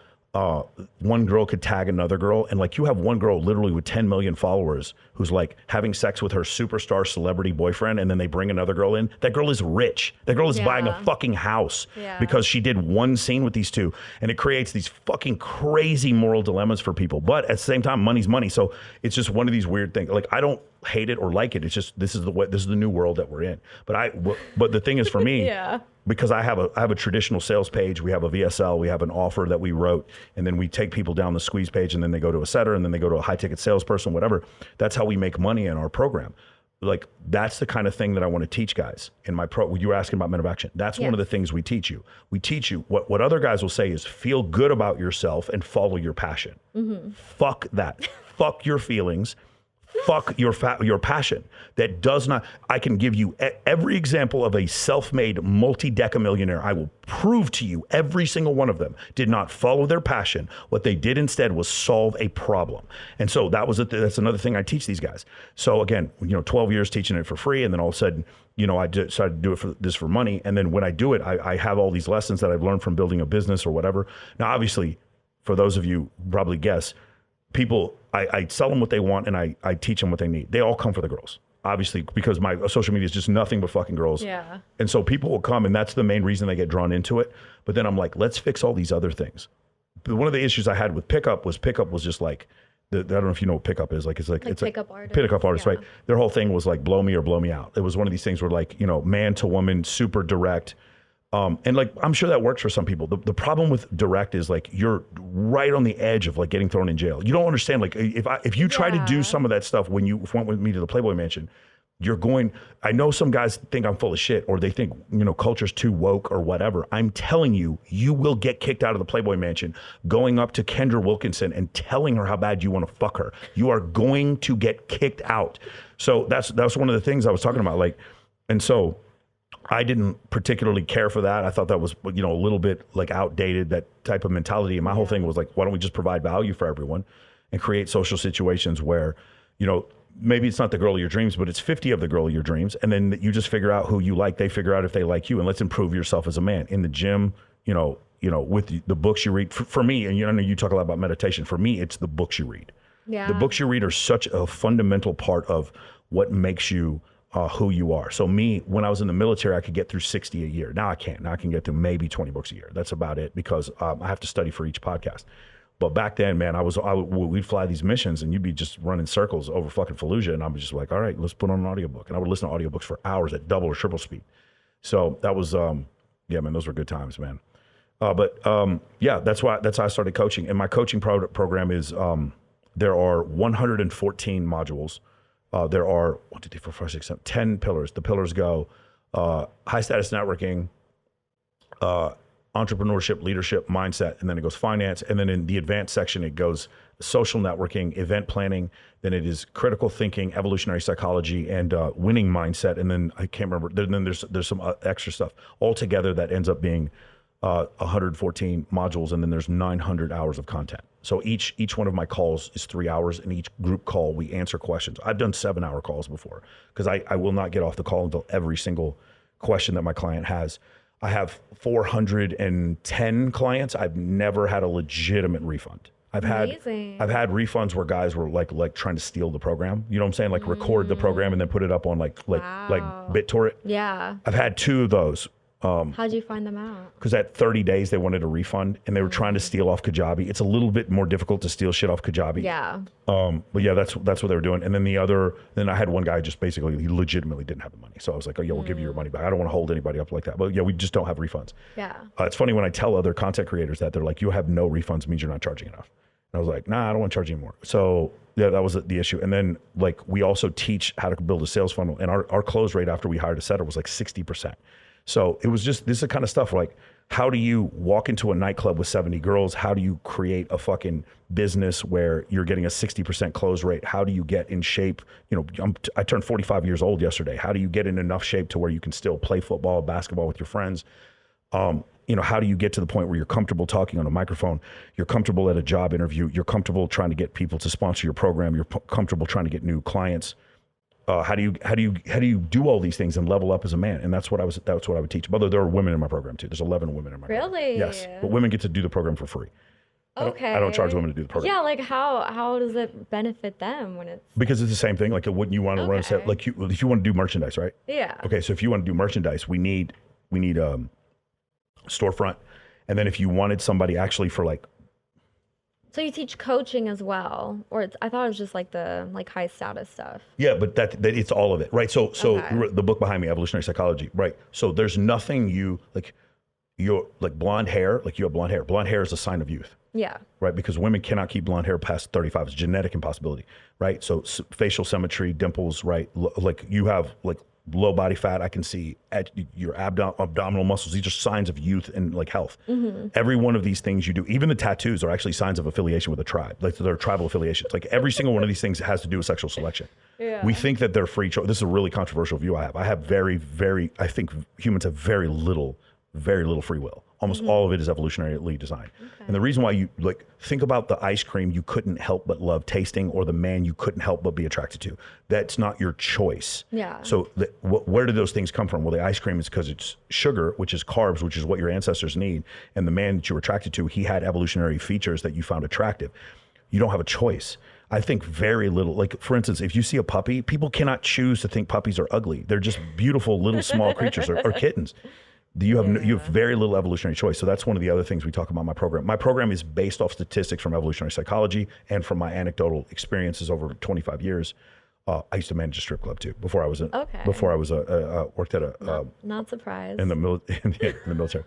one girl could tag another girl, and like, you have one girl literally with 10 million followers who's like having sex with her superstar celebrity boyfriend, and then they bring another girl in. That girl is rich. That girl is buying a fucking house because she did one scene with these two, and it creates these fucking crazy moral dilemmas for people. But at the same time, money's money, so it's just one of these weird things. Like, I don't hate it or like it. It's just this is the new world that we're in. But the thing is, for me, because I have a traditional sales page, we have a VSL, we have an offer that we wrote, and then we take people down the squeeze page, and then they go to a setter, and then they go to a high ticket salesperson, whatever. That's how we make money in our program. Like, that's the kind of thing that I want to teach guys in my you were asking about Men of Action. That's one of the things we teach you. We teach you what other guys will say is feel good about yourself and follow your passion. Mm-hmm. Fuck that. Fuck your feelings. Fuck your passion. That does not. I can give you every example of a self-made multi-decamillionaire. I will prove to you every single one of them did not follow their passion. What they did instead was solve a problem. And so that's another thing I teach these guys. So again, 12 years teaching it for free, and then all of a sudden, I decided to do it for money. And then when I do it, I have all these lessons that I've learned from building a business or whatever. Now, obviously, for those of you who probably guess, people, I sell them what they want, and I teach them what they need. They all come for the girls, obviously, because my social media is just nothing but fucking girls. Yeah. And so people will come, and that's the main reason they get drawn into it. But then I'm like, let's fix all these other things. But one of the issues I had with pickup was just like, I don't know if you know what pickup is. It's pickup artist. Pickup artist, right? Their whole thing was like, blow me or blow me out. It was one of these things where, like, man to woman, super direct. And like, I'm sure that works for some people. The problem with direct is like, you're right on the edge of like getting thrown in jail. You don't understand. Like, if you try to do some of that stuff when you went with me to the Playboy Mansion, I know some guys think I'm full of shit, or they think, culture's too woke or whatever. I'm telling you, you will get kicked out of the Playboy Mansion going up to Kendra Wilkinson and telling her how bad you want to fuck her. You are going to get kicked out. So that's one of the things I was talking about. Like, and so I didn't particularly care for that. I thought that was, a little bit like outdated, that type of mentality. And my whole thing was like, why don't we just provide value for everyone and create social situations where, maybe it's not the girl of your dreams, but it's 50 of the girl of your dreams. And then you just figure out who you like. They figure out if they like you, and let's improve yourself as a man in the gym, with the books you read. For me, and I know you talk a lot about meditation. For me, it's the books you read. Yeah. The books you read are such a fundamental part of what makes you who you are. So me, when I was in the military, I could get through 60 a year. Now I can't. Now I can get through maybe 20 books a year. That's about it, because I have to study for each podcast. But back then, man, we'd fly these missions, and you'd be just running circles over fucking Fallujah, and I was just like, all right, let's put on an audiobook. And I would listen to audiobooks for hours at double or triple speed. So that was, yeah, man, those were good times, man. Yeah, that's how I started coaching. And my coaching program is there are 114 modules. There are 1, 2, 3, 4, 5, 6, 7, 10 pillars. The pillars go high status networking, entrepreneurship, leadership, mindset, and then it goes finance. And then in the advanced section, it goes social networking, event planning. Then it is critical thinking, evolutionary psychology, and winning mindset. And then I can't remember. Then there's some extra stuff all together that ends up being 114 modules. And then there's 900 hours of content. So each one of my calls is 3 hours. And each group call, we answer questions. I've done 7-hour calls before because I will not get off the call until every single question that my client has. I have 410 clients. I've never had a legitimate refund. I've had refunds where guys were like trying to steal the program. You know what I'm saying? Like record the program and then put it up on like BitTorrent. Yeah. I've had 2 of those. How'd you find them out? Because at 30 days they wanted a refund and they were trying to steal off Kajabi. It's a little bit more difficult to steal shit off Kajabi. Yeah. But yeah, that's what they were doing. And then I had one guy just basically, he legitimately didn't have the money. So I was like, oh yeah, we'll give you your money back. I don't want to hold anybody up like that. But yeah, we just don't have refunds. Yeah. It's funny when I tell other content creators that, they're like, you have no refunds means you're not charging enough. And I was like, nah, I don't want to charge anymore. So yeah, that was the issue. And then like we also teach how to build a sales funnel. And our close rate after we hired a setter was like 60%. So it was just, this is the kind of stuff like, how do you walk into a nightclub with 70 girls? How do you create a fucking business where you're getting a 60% close rate? How do you get in shape? You know, I turned 45 years old yesterday. How do you get in enough shape to where you can still play football, basketball with your friends? You know, how do you get to the point where you're comfortable talking on a microphone? You're comfortable at a job interview. You're comfortable trying to get people to sponsor your program. You're comfortable trying to get new clients. How do you do all these things and level up as a man? And that's what I would teach. But there are women in my program too. There's 11 women in my program. Really? Yes. But women get to do the program for free. Okay. I don't charge women to do the program. Yeah, like how does it benefit them when it's? Because it's the same thing. Like wouldn't you want to run a set, like if you want to do merchandise, right? Yeah. Okay, so if you want to do merchandise, we need storefront, and then if you wanted somebody actually for like. So you teach coaching as well, or I thought it was just like the high status stuff. Yeah, but that it's all of it, right? So the book behind me, Evolutionary Psychology, right? So there's nothing you're like blonde hair, like you have blonde hair. Blonde hair is a sign of youth. Yeah. Right, because women cannot keep blonde hair past 35. It's a genetic impossibility, right? So facial symmetry, dimples, right? Like you have like low body fat. I can see at your abdominal muscles. These are signs of youth and like health. Mm-hmm. Every one of these things you do, even the tattoos, are actually signs of affiliation with a tribe. Like they're tribal affiliations. Like every single one of these things has to do with sexual selection. Yeah. We think that they're free choice. This is a really controversial view I have. I have I think humans have very little free will. Almost all of it is evolutionarily designed. Okay. And the reason why you like think about the ice cream you couldn't help but love tasting, or the man you couldn't help but be attracted to. That's not your choice. Yeah. So where do those things come from? Well, the ice cream is because it's sugar, which is carbs, which is what your ancestors need. And the man that you were attracted to, he had evolutionary features that you found attractive. You don't have a choice. I think very little. Like, for instance, if you see a puppy, people cannot choose to think puppies are ugly. They're just beautiful little small creatures or kittens. You have very little evolutionary choice. So that's one of the other things we talk about in my program. My program is based off statistics from evolutionary psychology and from my anecdotal experiences over 25 years. I used to manage a strip club too before I was worked at a not surprised in the military.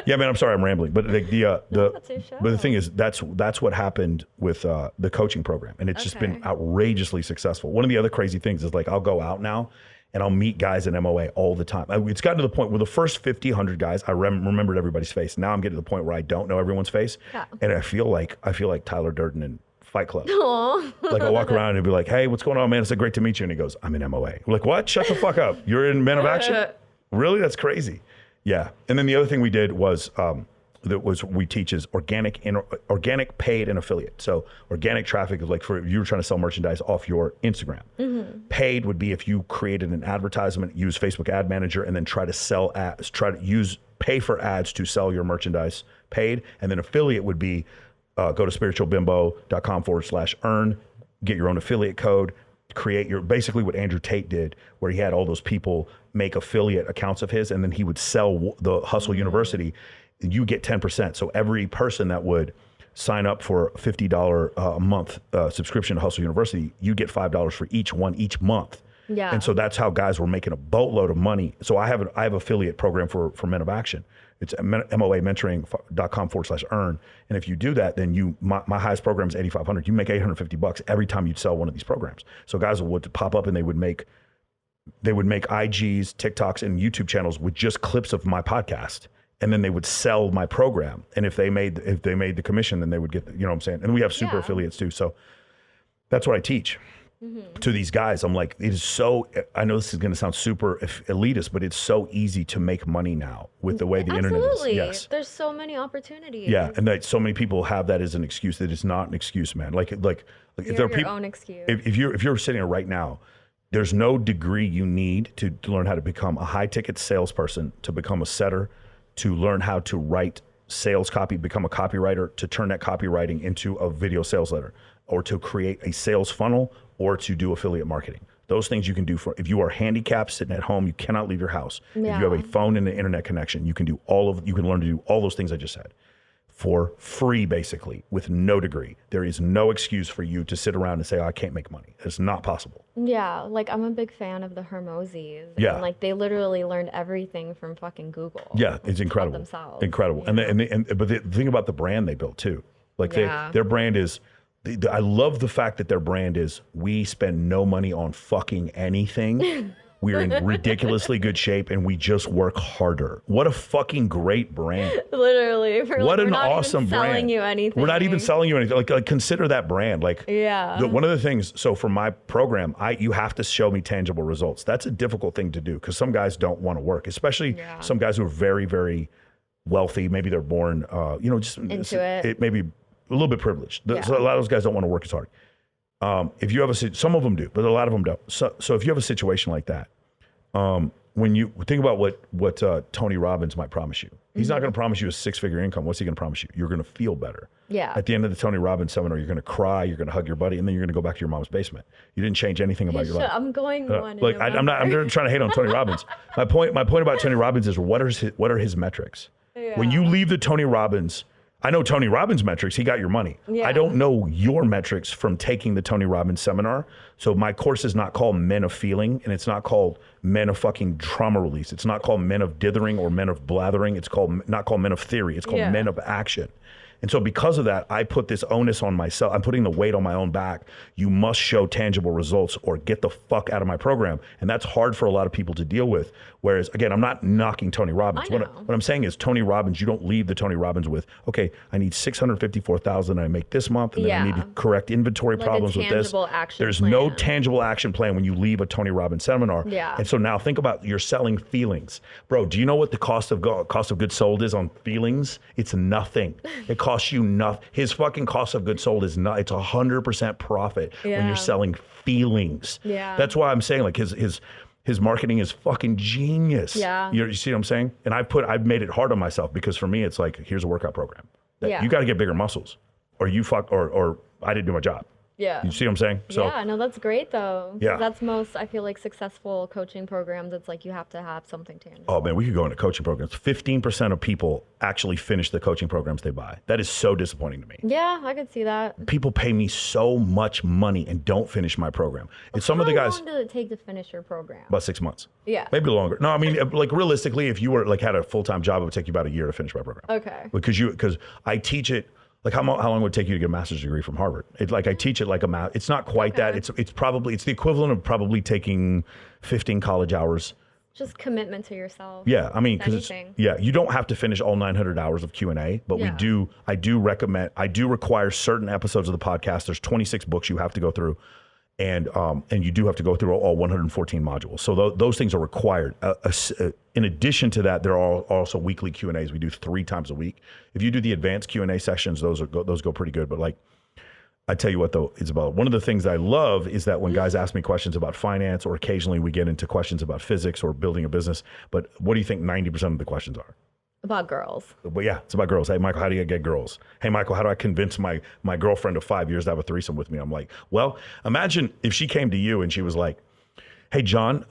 Yeah, man, I'm sorry I'm rambling, but the thing is that's what happened with the coaching program, and it's just been outrageously successful. One of the other crazy things is like I'll go out now and I'll meet guys in MOA all the time. It's gotten to the point where the first 50, 100 guys, I remembered everybody's face. Now I'm getting to the point where I don't know everyone's face. Yeah. And I feel like Tyler Durden in Fight Club. Aww. Like I'll walk around and be like, hey, what's going on, man? It's great to meet you. And he goes, I'm in MOA. I'm like, what? Shut the fuck up. You're in Men of Action? Really? That's crazy. Yeah. And then the other thing we did was, we teach is organic, paid, and affiliate. So organic traffic is like for if you were trying to sell merchandise off your Instagram. Mm-hmm. Paid would be if you created an advertisement, use Facebook Ad Manager, and then try to sell ads, pay for ads to sell your merchandise. Paid. And then affiliate would be go to spiritualbimbo.com/earn, get your own affiliate code, create basically what Andrew Tate did, where he had all those people make affiliate accounts of his, and then he would sell the Hustle University. You get 10%. So every person that would sign up for a $50 a month subscription to Hustle University, you get $5 for each month. Yeah. And so that's how guys were making a boatload of money. So I have an affiliate program for Men of Action. It's moamentoring.com/earn. And if you do that, then my highest program is $8,500. You make $850 every time you sell one of these programs. So guys would pop up and they would make IGs, TikToks, and YouTube channels with just clips of my podcast. And then they would sell my program. And if they made the commission, then they would get, you know what I'm saying? And we have super affiliates too. So that's what I teach to these guys. I'm like, it is so, I know this is going to sound super elitist, but it's so easy to make money now with the way the internet is. Yes. There's so many opportunities. Yeah. And that so many people have that as an excuse that it's not an excuse, man. Like if there are people, own excuse. If you're sitting here right now, there's no degree you need to learn how to become a high ticket salesperson, to become a setter, to learn how to write sales copy, become a copywriter, to turn that copywriting into a video sales letter, or to create a sales funnel, or to do affiliate marketing. Those things you can do if you are handicapped, sitting at home, you cannot leave your house. Yeah. If you have a phone and an internet connection, you can learn to do all those things I just said for free, basically, with no degree. There is no excuse for you to sit around and say, oh, I can't make money. It's not possible. Yeah, like I'm a big fan of the Hermoses. Yeah. And like they literally learned everything from fucking Google. Yeah, it's incredible. Themselves, incredible. But the thing about the brand they built too, like their brand is, I love the fact that their brand is, we spend no money on fucking anything. We're in ridiculously good shape and we just work harder. What a fucking great brand. Literally. What an awesome brand. We're not even selling you anything. We're not even selling you anything. Like consider that brand. Like one of the things, so for my program, you have to show me tangible results. That's a difficult thing to do because some guys don't want to work, especially some guys who are very, very wealthy. Maybe they're born, just into it. Maybe a little bit privileged. So a lot of those guys don't want to work as hard. If you have some of them do, but a lot of them don't. So if you have a situation like that, when you think about what Tony Robbins might promise you, he's not going to promise you a 6-figure income. What's he going to promise you? You're going to feel better. Yeah. At the end of the Tony Robbins seminar, you're going to cry, you're going to hug your buddy, and then you're going to go back to your mom's basement. You didn't change anything about your life. I'm going one. Like I'm not trying to hate on Tony Robbins. My point about Tony Robbins is what are his metrics? Yeah. When you leave the Tony Robbins, I know Tony Robbins' metrics, he got your money. Yeah. I don't know your metrics from taking the Tony Robbins seminar. So my course is not called Men of Feeling, and it's not called Men of fucking Trauma Release. It's not called Men of Dithering or Men of Blathering. It's not called Men of Theory. It's called Men of Action. And so because of that, I put this onus on myself. I'm putting the weight on my own back. You must show tangible results or get the fuck out of my program. And that's hard for a lot of people to deal with. Whereas, again, I'm not knocking Tony Robbins. What I'm saying is Tony Robbins, you don't leave the Tony Robbins with, okay, I need $654,000 I make this month, and then I need to correct inventory problems with this. There's no tangible action plan when you leave a Tony Robbins seminar. Yeah. And so now think about, you're selling feelings. Bro, do you know what the cost of goods sold is on feelings? It's nothing. It costs you nothing. His fucking cost of goods sold is not, it's 100% profit when you're selling feelings. Yeah. That's why I'm saying like his marketing is fucking genius. Yeah. You see what I'm saying? And I've made it hard on myself because for me, it's like, here's a workout program. Yeah. You got to get bigger muscles or or I didn't do my job. Yeah. You see what I'm saying? So, yeah, no, that's great though. Yeah. That's most, I feel like, successful coaching programs. It's like you have to have something tangible. Oh man, we could go into coaching programs. 15% of people actually finish the coaching programs they buy. That is so disappointing to me. Yeah, I could see that. People pay me so much money and don't finish my program. And some of the guys. How long did it take to finish your program? About 6 months. Yeah. Maybe longer. No, I mean, like realistically, if you were like had a full-time job, it would take you about a year to finish my program. Okay. Because I teach it. Like how long would it take you to get a master's degree from Harvard? I teach it like it's not quite that. It's the equivalent of probably taking 15 college hours. Just commitment to yourself. Yeah, I mean, because you don't have to finish all 900 hours of Q&A, but I do require certain episodes of the podcast. There's 26 books you have to go through. And you do have to go through all 114 modules. So those things are required. In addition to that, there are also weekly Q&As. We do 3 times a week. If you do the advanced Q&A sessions, those go pretty good. But like, I tell you what though, it's about one of the things I love is that when guys ask me questions about finance, or occasionally we get into questions about physics or building a business. But what do you think 90% of the questions are? About girls. But yeah, it's about girls. Hey, Michael, how do you get girls? Hey, Michael, how do I convince my girlfriend of 5 years to have a threesome with me? I'm like, well, imagine if she came to you and she was like, hey, John,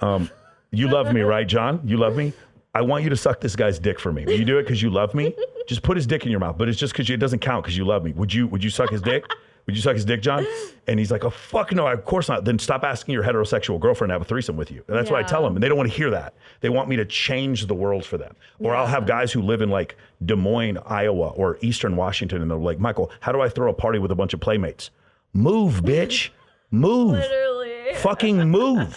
you love me, right, John? You love me? I want you to suck this guy's dick for me. Will you do it because you love me? Just put his dick in your mouth, but it's just because it doesn't count because you love me. Would you suck his dick? Would you suck his dick, John? And he's like, oh, fuck no, of course not. Then stop asking your heterosexual girlfriend to have a threesome with you. And that's what I tell them. And they don't want to hear that. They want me to change the world for them. Or I'll have guys who live in like Des Moines, Iowa, or Eastern Washington. And they're like, Michael, how do I throw a party with a bunch of playmates? Move, bitch. Move. Literally. Fucking move.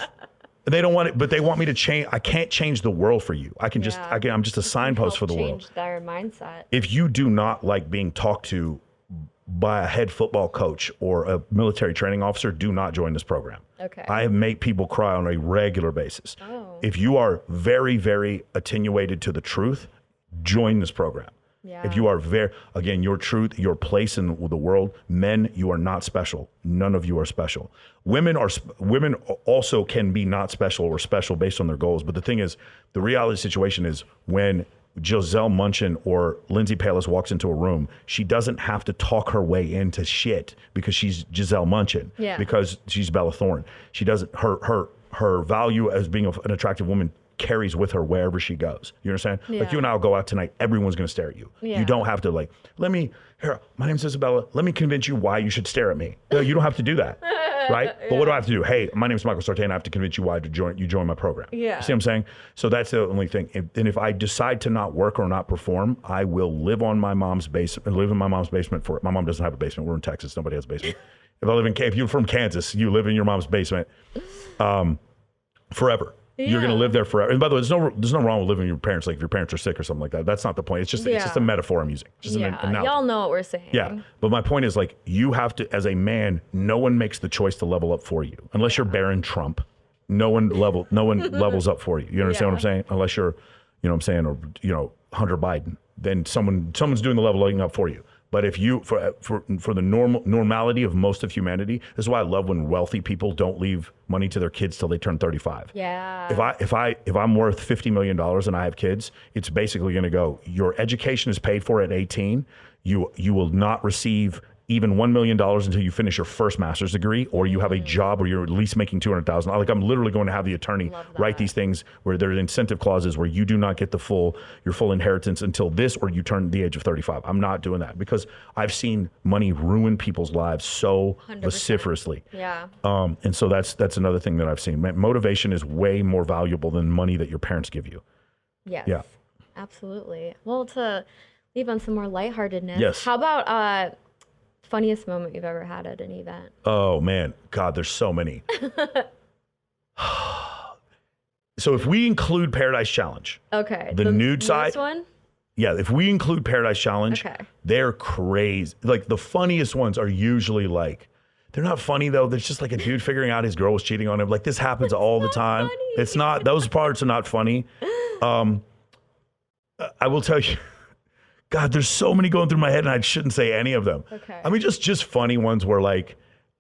They don't want it, but they want me to change. I can't change the world for you. I can just, I'm just a signpost for the world. Change their mindset. If you do not like being talked to by a head football coach or a military training officer, do not join this program. Okay. I make people cry on a regular basis. Oh. If you are very, very attenuated to the truth, join this program. Yeah. If you are again, your truth, your place in the world, men, you are not special. None of you are special. Women also can be not special or special based on their goals. But the thing is, the reality situation is when Giselle Munchin or Lindsay Palis walks into a room, she doesn't have to talk her way into shit because she's Giselle Munchin. Yeah. Because she's Bella Thorne. She doesn't, her value as being an attractive woman carries with her wherever she goes. You understand? Yeah. Like you and I will go out tonight, everyone's going to stare at you. Yeah. You don't have to like, here, my name's Isabella. Let me convince you why you should stare at me. No, you don't have to do that. Right? But what do I have to do? Hey, my name's Michael Sartain. I have to convince you why to join my program. Yeah. See what I'm saying? So that's the only thing. And if I decide to not work or not perform, I will live on my mom's basement, live in my mom's basement my mom doesn't have a basement. We're in Texas. Nobody has a basement. If you're from Kansas, you live in your mom's basement forever. Yeah. You're going to live there forever. And by the way, there's no wrong with living with your parents. Like if your parents are sick or something like that, that's not the point. It's just a metaphor I'm using. Just an analogy. Y'all know what we're saying. Yeah. But my point is like, you have to, as a man, no one makes the choice to level up for you. Unless you're Barron Trump, no one levels up for you. You understand what I'm saying? Unless you're, you know what I'm saying, or, Hunter Biden, then someone's doing the leveling up for you. But if you, for the normality of most of humanity, this is why I love when wealthy people don't leave money to their kids till they turn 35. Yeah. If I'm worth $50 million and I have kids, it's basically going to go, your education is paid for at 18. You will not receive even $1 million until you finish your first master's degree, or you have a job where you're at least making $200,000. Like I'm literally going to have the attorney write these things where there are incentive clauses where you do not get your full inheritance until this, or you turn the age of 35. I'm not doing that because I've seen money ruin people's lives so 100%. Vociferously. Yeah. And so that's another thing that I've seen. Motivation is way more valuable than money that your parents give you. Yes. Yeah. Absolutely. Well, to leave on some more lightheartedness. Yes. How about funniest moment you've ever had at an event? Oh man, God, there's so many. So if we include Paradise Challenge, okay, the nude side one, yeah, if we include Paradise Challenge, they're crazy. Like the funniest ones are usually like, they're not funny though. There's just like a dude figuring out his girl was cheating on him. Like this happens all the time. Funny. It's not, those parts are not funny. I will tell you, God, there's so many going through my head and I shouldn't say any of them. Okay. I mean, just funny ones where like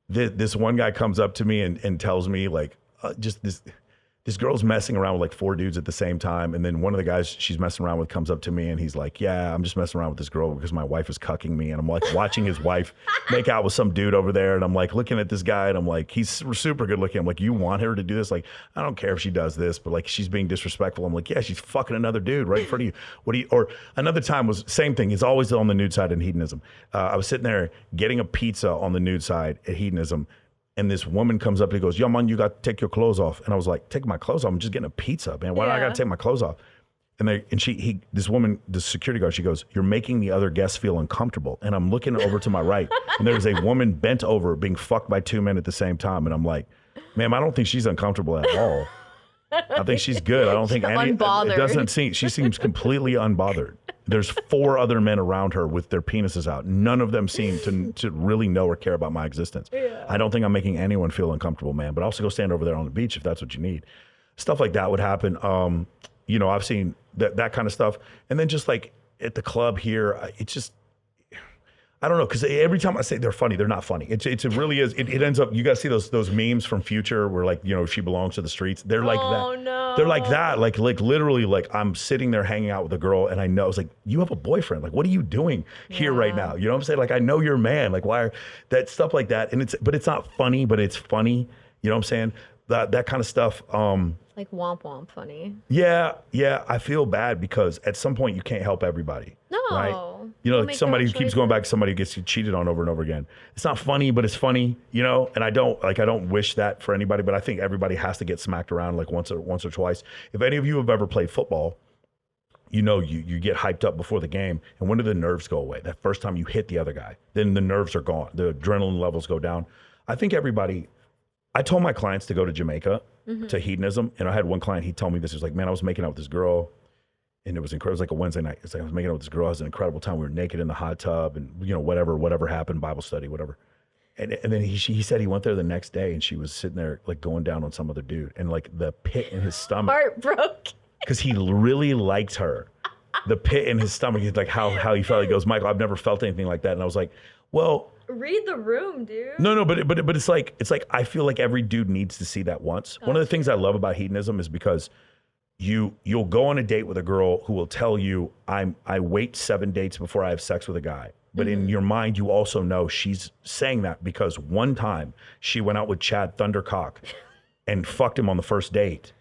this one guy comes up to me and tells me like, just this girl's messing around with like 4 dudes at the same time. And then one of the guys she's messing around with comes up to me and he's like, yeah, I'm just messing around with this girl because my wife is cucking me. And I'm like watching his wife make out with some dude over there. And I'm like looking at this guy and I'm like, he's super good looking. I'm like, you want her to do this? Like, I don't care if she does this, but like she's being disrespectful. I'm like, yeah, she's fucking another dude right in front of you. Or another time was same thing. It's always on the nude side in hedonism. I was sitting there getting a pizza on the nude side at hedonism. And this woman comes up and goes, yo, man, you got to take your clothes off. And I was like, take my clothes off? I'm just getting a pizza, man. Why do I got to take my clothes off? And this woman, the security guard, she goes, you're making the other guests feel uncomfortable. And I'm looking over to my right, and there's a woman bent over being fucked by 2 men at the same time. And I'm like, ma'am, I don't think she's uncomfortable at all. I think she's good. I don't think unbothered. It doesn't seem, she seems completely unbothered. There's 4 other men around her with their penises out. None of them seem to really know or care about my existence. Yeah. I don't think I'm making anyone feel uncomfortable, man. But I'll also go stand over there on the beach if that's what you need. Stuff like that would happen. I've seen that kind of stuff. And then just like at the club here, it's just, I don't know, because every time I say they're funny, they're not funny. It really is. It ends up, you guys see those memes from Future where like, she belongs to the streets. They're like that. Oh no. They're like that. Like literally, like I'm sitting there hanging out with a girl and I know, it's like, you have a boyfriend. Like, what are you doing here right now? You know what I'm saying? Like, I know you're a man. Like, why are that stuff like that? And but it's not funny, but it's funny. You know what I'm saying? That kind of stuff. Like womp womp funny. Yeah. I feel bad because at some point you can't help everybody. No. Right? You know, We'll like make somebody who their keeps going choices. back, somebody who gets cheated on over and over again. It's not funny, but it's funny, you know. And I don't wish that for anybody, but I think everybody has to get smacked around like once or twice. If any of you have ever played football, you know you get hyped up before the game, and when do the nerves go away? That first time you hit the other guy, then the nerves are gone. The adrenaline levels go down. I think everybody. I told my clients to go to Jamaica to hedonism, and I had one client. He told me this. He was like, "Man, I was making out with this girl, and it was incredible. It was like a Wednesday night. It's like I was making out with this girl. It was an incredible time. We were naked in the hot tub, and you know whatever happened, Bible study, whatever." And then he said he went there the next day, and she was sitting there like going down on some other dude, and like the pit in his stomach. Heartbroken. Because he really liked her. The pit in his stomach, he's like, how he felt. He goes, Michael, I've never felt anything like that. And I was like, well, Read the room, dude. no, but it's like I feel like every dude needs to see that once. One of the things I love about hedonism is because you'll go on a date with a girl who will tell you, I wait 7 dates before I have sex with a guy. But in your mind, you also know she's saying that because one time she went out with Chad Thundercock and fucked him on the first date.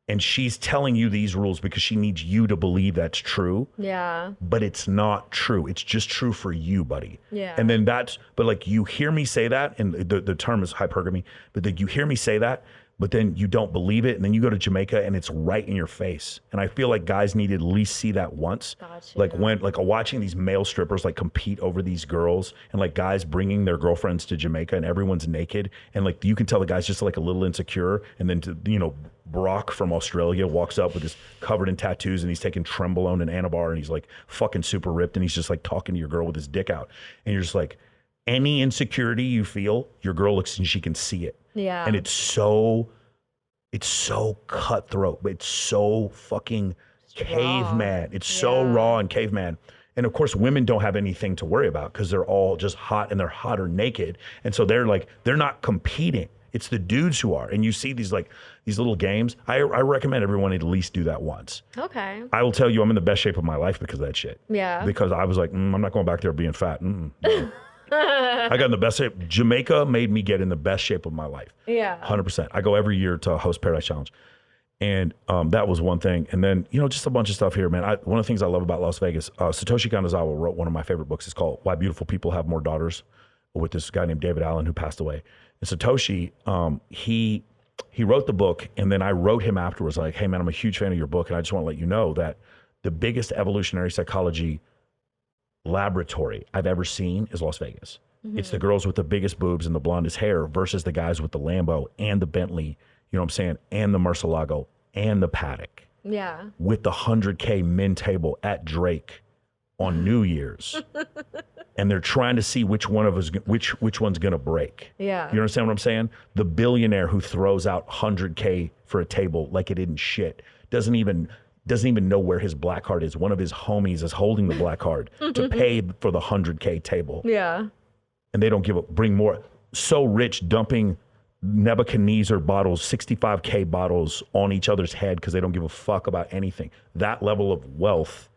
And she's telling you these rules because she needs you to believe that's true. Yeah. But it's not true. It's just true for you, buddy. Yeah. And then but like you hear me say that, and the term is hypergamy, but then you hear me say that, but then you don't believe it. And then you go to Jamaica and it's right in your face. And I feel like guys need to at least see that once. Gotcha. Like watching these male strippers like compete over these girls, and like guys bringing their girlfriends to Jamaica and everyone's naked. And like, you can tell the guy's just like a little insecure. And then, Brock from Australia walks up with his covered in tattoos, and he's taking Trembolone and Anabar, and he's like fucking super ripped, and he's just like talking to your girl with his dick out. And you're just like, any insecurity you feel, your girl looks and she can see it. Yeah. And it's so cutthroat, but it's so fucking caveman. It's so raw and caveman. And of course, women don't have anything to worry about because they're all just hot, and they're hotter naked. And so they're not competing. It's the dudes who are. And you see these little games. I recommend everyone at least do that once. Okay. I will tell you, I'm in the best shape of my life because of that shit. Yeah. Because I was like, I'm not going back there being fat. No. I got in the best shape. Jamaica made me get in the best shape of my life. Yeah. 100%. I go every year to host Paradise Challenge. And that was one thing. And then, just a bunch of stuff here, man. One of the things I love about Las Vegas, Satoshi Kanazawa wrote one of my favorite books. It's called Why Beautiful People Have More Daughters, with this guy named David Allen who passed away. And Satoshi, he wrote the book, and then I wrote him afterwards like, hey man, I'm a huge fan of your book, and I just want to let you know that the biggest evolutionary psychology laboratory I've ever seen is Las Vegas. Mm-hmm. It's the girls with the biggest boobs and the blondest hair versus the guys with the Lambo and the Bentley, you know what I'm saying, and the Murcielago and the Paddock. Yeah. With the 100K men table at Drake on New Year's. And they're trying to see which one of us, which one's gonna break. Yeah. You understand what I'm saying? The billionaire who throws out 100K for a table like it isn't shit doesn't even know where his black card is. One of his homies is holding the black card to pay for the 100K table. Yeah. And they don't bring more. So rich, dumping Nebuchadnezzar bottles, 65K bottles on each other's head because they don't give a fuck about anything. That level of wealth,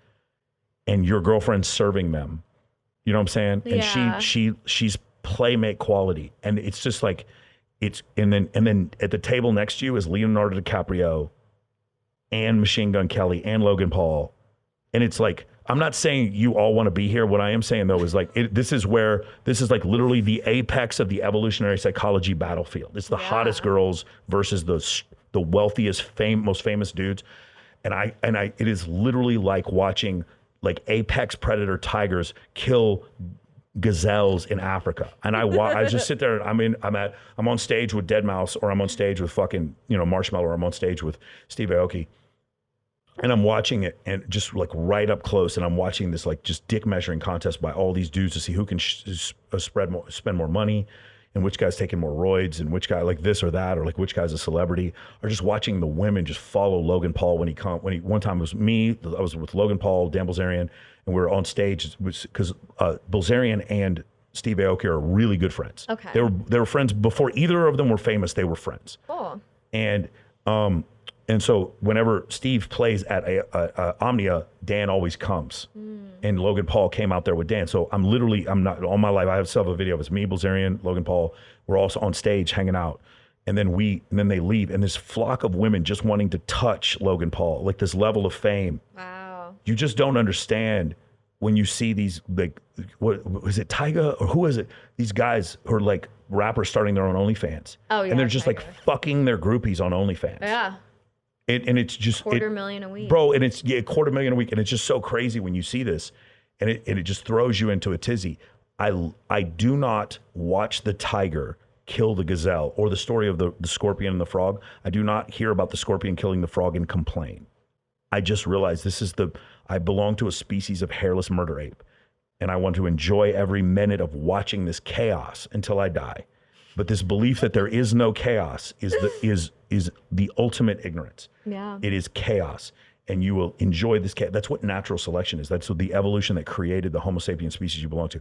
and your girlfriend's serving them. You know what I'm saying? Yeah. And she's playmate quality. And it's just like, and then at the table next to you is Leonardo DiCaprio and Machine Gun Kelly and Logan Paul. And it's like, I'm not saying you all want to be here. What I am saying though is like, this is like literally the apex of the evolutionary psychology battlefield. It's the hottest girls versus the wealthiest, most famous dudes. And it is literally like watching like apex predator tigers kill gazelles in Africa. And I just sit there, and I'm on stage with Deadmau5, or I'm on stage with fucking, Marshmallow, or I'm on stage with Steve Aoki. And I'm watching it, and just like right up close, and I'm watching this like just dick measuring contest by all these dudes to see who can spend more money, and which guy's taking more roids, and which guy like this or that, or like which guy's a celebrity, or just watching the women just follow Logan Paul when he one time it was me, I was with Logan Paul, Dan Bilzerian, and we were on stage because Bilzerian and Steve Aoki are really good friends. Okay. They were friends before either of them were famous. They were friends. Cool. And so whenever Steve plays at Omnia, Dan always comes. And Logan Paul came out there with Dan. So I'm not, all my life, I have a video of it's me, Bilzerian, Logan Paul. We're also on stage hanging out. And then they leave. And this flock of women just wanting to touch Logan Paul, like this level of fame. Wow. You just don't understand when you see these, like, what was it, Tyga or who is it? These guys who are like rappers starting their own OnlyFans. Oh, yeah. And they're just Tyga. like fucking their groupies on OnlyFans. Yeah. And it's just $250,000 a week. Bro, and it's $250,000 a week. And it's just so crazy when you see this. And it just throws you into a tizzy. I do not watch the tiger kill the gazelle or the story of the scorpion and the frog. I do not hear about the scorpion killing the frog and complain. I just realized I belong to a species of hairless murder ape. And I want to enjoy every minute of watching this chaos until I die. But this belief that there is no chaos is the ultimate ignorance. Yeah. It is chaos. And you will enjoy this chaos. That's what natural selection is. That's what the evolution that created the Homo sapien species you belong to.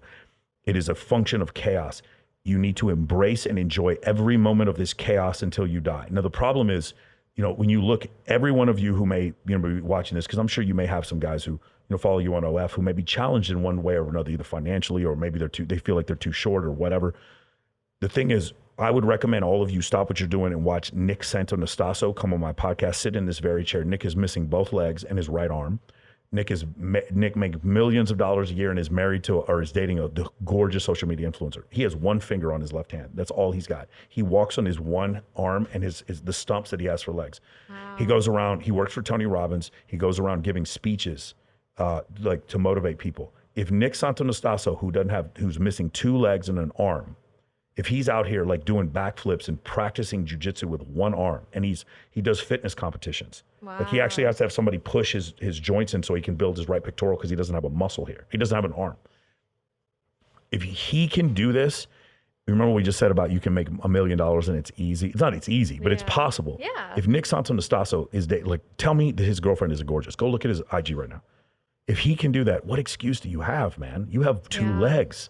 It is a function of chaos. You need to embrace and enjoy every moment of this chaos until you die. Now, the problem is, when you look, every one of you who may be watching this, because I'm sure you may have some guys who follow you on OF who may be challenged in one way or another, either financially or maybe they feel like they're too short or whatever. The thing is, I would recommend all of you stop what you're doing and watch Nick Santonastasso come on my podcast, sit in this very chair. Nick is missing both legs and his right arm. Nick makes millions of dollars a year and is married to or is dating a gorgeous social media influencer. He has one finger on his left hand. That's all he's got. He walks on his one arm and the stumps that he has for legs. Wow. He goes around, he works for Tony Robbins. He goes around giving speeches like to motivate people. If Nick Santonastasso, who's missing two legs and an arm, if he's out here like doing backflips and practicing jujitsu with one arm, and he does fitness competitions. Wow. Like he actually has to have somebody push his joints in so he can build his right pectoral because he doesn't have a muscle here. He doesn't have an arm. If he can do this, remember we just said about you can make $1 million and it's easy. It's easy, but it's possible. Yeah. If Nick Santonastasso is tell me that his girlfriend is gorgeous. Go look at his IG right now. If he can do that, what excuse do you have, man? You have two legs.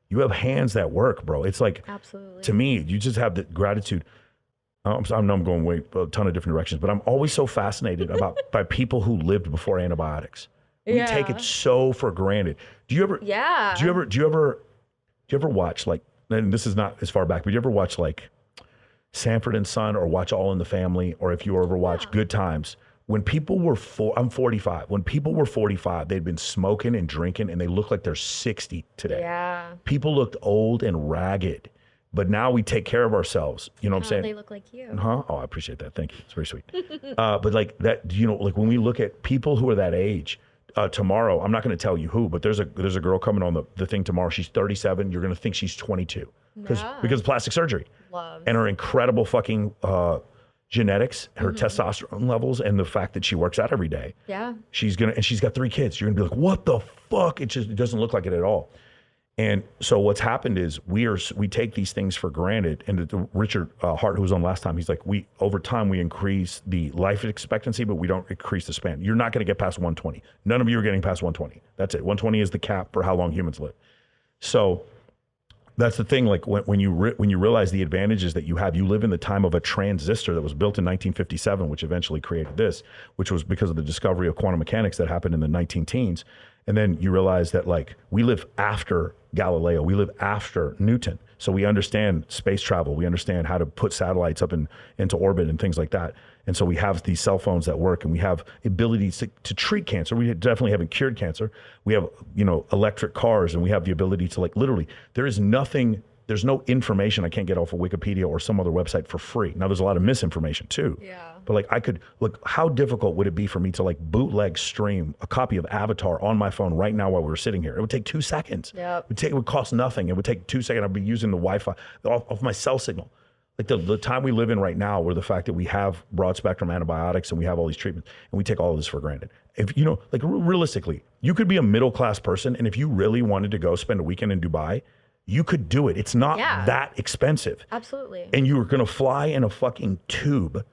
You have hands that work, bro. It's like, absolutely. To me, you just have the gratitude. I know I'm going a ton of different directions, but I'm always so fascinated by people who lived before antibiotics. We take it so for granted. Do you ever? Yeah. Do you ever watch, like? And this is not as far back, but do you ever watch like Sanford and Son or watch All in the Family, or if you ever watch Good Times? When people were I'm 45. When people were 45, they'd been smoking and drinking, and they look like they're 60 today. Yeah. People looked old and ragged, but now we take care of ourselves. You know what I'm saying? They look like you. Huh? Oh, I appreciate that. Thank you. It's very sweet. But like that, like when we look at people who are that age, tomorrow, I'm not going to tell you who, but there's a girl coming on the thing tomorrow. She's 37. You're going to think she's 22 because of plastic surgery. And her incredible fucking genetics, her testosterone levels, and the fact that she works out every day. Yeah. She's got 3 kids. You're gonna be like, what the fuck? It doesn't look like it at all. And so what's happened is we take these things for granted. And Richard Hart, who was on last time, he's like, over time we increase the life expectancy, but we don't increase the span. You're not gonna get past 120. None of you are getting past 120. That's it. 120 is the cap for how long humans live. So that's the thing. Like when you realize the advantages that you have, you live in the time of a transistor that was built in 1957, which eventually created this, which was because of the discovery of quantum mechanics that happened in the 19-teens. And then you realize that like we live after Galileo, we live after Newton. So we understand space travel. We understand how to put satellites up into orbit and things like that. And so we have these cell phones that work, and we have abilities to treat cancer. We definitely haven't cured cancer. We have, electric cars, and we have the ability to like literally, there's no information I can't get off of Wikipedia or some other website for free. Now there's a lot of misinformation too. Yeah. But like how difficult would it be for me to like bootleg stream a copy of Avatar on my phone right now while we were sitting here? It would take 2 seconds. Yep. It would cost nothing. It would take 2 seconds. I'd be using the Wi-Fi off my cell signal. Like the time we live in right now, where the fact that we have broad spectrum antibiotics and we have all these treatments, and we take all of this for granted. If like realistically, you could be a middle class person, and if you really wanted to go spend a weekend in Dubai, you could do it. It's not that expensive. Absolutely. And you're gonna fly in a fucking tube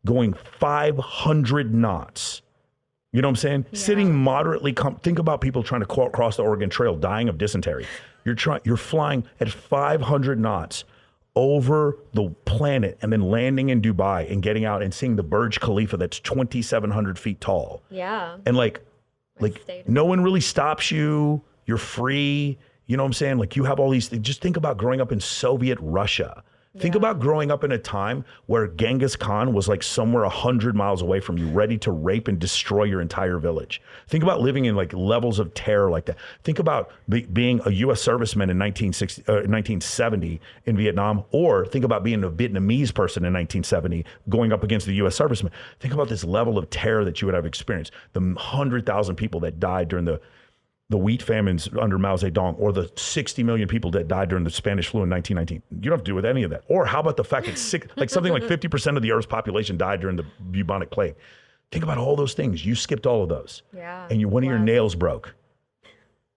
going 500 knots. You know what I'm saying? Yeah. Sitting moderately, think about people trying to cross the Oregon Trail, dying of dysentery. You're flying at 500 knots over the planet and then landing in Dubai and getting out and seeing the Burj Khalifa that's 2,700 feet tall. Yeah. And like no one really stops you. You're free. You know what I'm saying? Like you have all these things. Just think about growing up in Soviet Russia. Think about growing up in a time where Genghis Khan was like somewhere 100 miles away from you, ready to rape and destroy your entire village. Think about living in like levels of terror like that. Think about being a U.S. serviceman in 1970 in Vietnam, or think about being a Vietnamese person in 1970 going up against the U.S. serviceman. Think about this level of terror that you would have experienced. The 100,000 people that died during the wheat famines under Mao Zedong, or the 60 million people that died during the Spanish flu in 1919. You don't have to do with any of that. Or how about the fact that something like 50% of the Earth's population died during the bubonic plague? Think about all those things. You skipped all of those. Yeah. And one of your nails broke.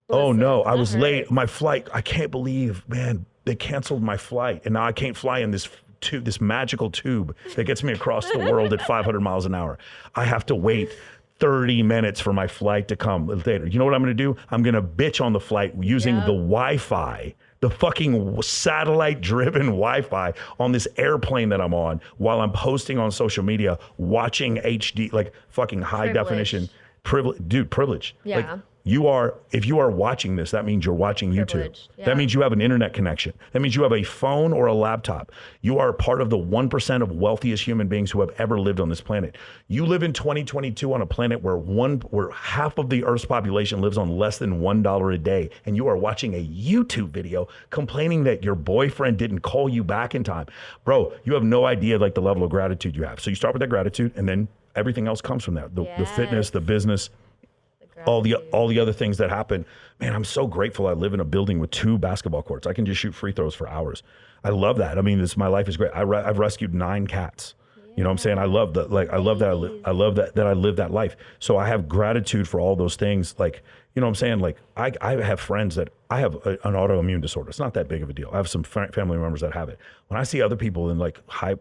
Oh no, I was late. My flight, I can't believe, man, they canceled my flight. And now I can't fly in this tube, this magical tube that gets me across the world at 500 miles an hour. I have to wait 30 minutes for my flight to come later. You know what I'm going to do? I'm going to bitch on the flight using the Wi-Fi, the fucking satellite-driven Wi-Fi on this airplane that I'm on while I'm posting on social media, watching HD, like fucking high definition. Privilege. Yeah. Like, if you are watching this, that means you're watching YouTube. Yeah. That means you have an internet connection. That means you have a phone or a laptop. You are part of the 1% of wealthiest human beings who have ever lived on this planet. You live in 2022 on a planet where half of the Earth's population lives on less than $1 a day, and you are watching a YouTube video complaining that your boyfriend didn't call you back in time. Bro, you have no idea like the level of gratitude you have. So you start with that gratitude, and then everything else comes from that. The fitness, the business, all the other things that happen. Man, I'm so grateful I live in a building with 2 basketball courts. I can just shoot free throws for hours. I love that. I mean, my life is great. I've rescued 9 cats. You know what I'm saying? I love that. Like, I love that. I love that I live that life. So I have gratitude for all those things. Like, you know what I'm saying? Like, I have friends that I have an autoimmune disorder. It's not that big of a deal. I have some family members that have it. When I see other people in like high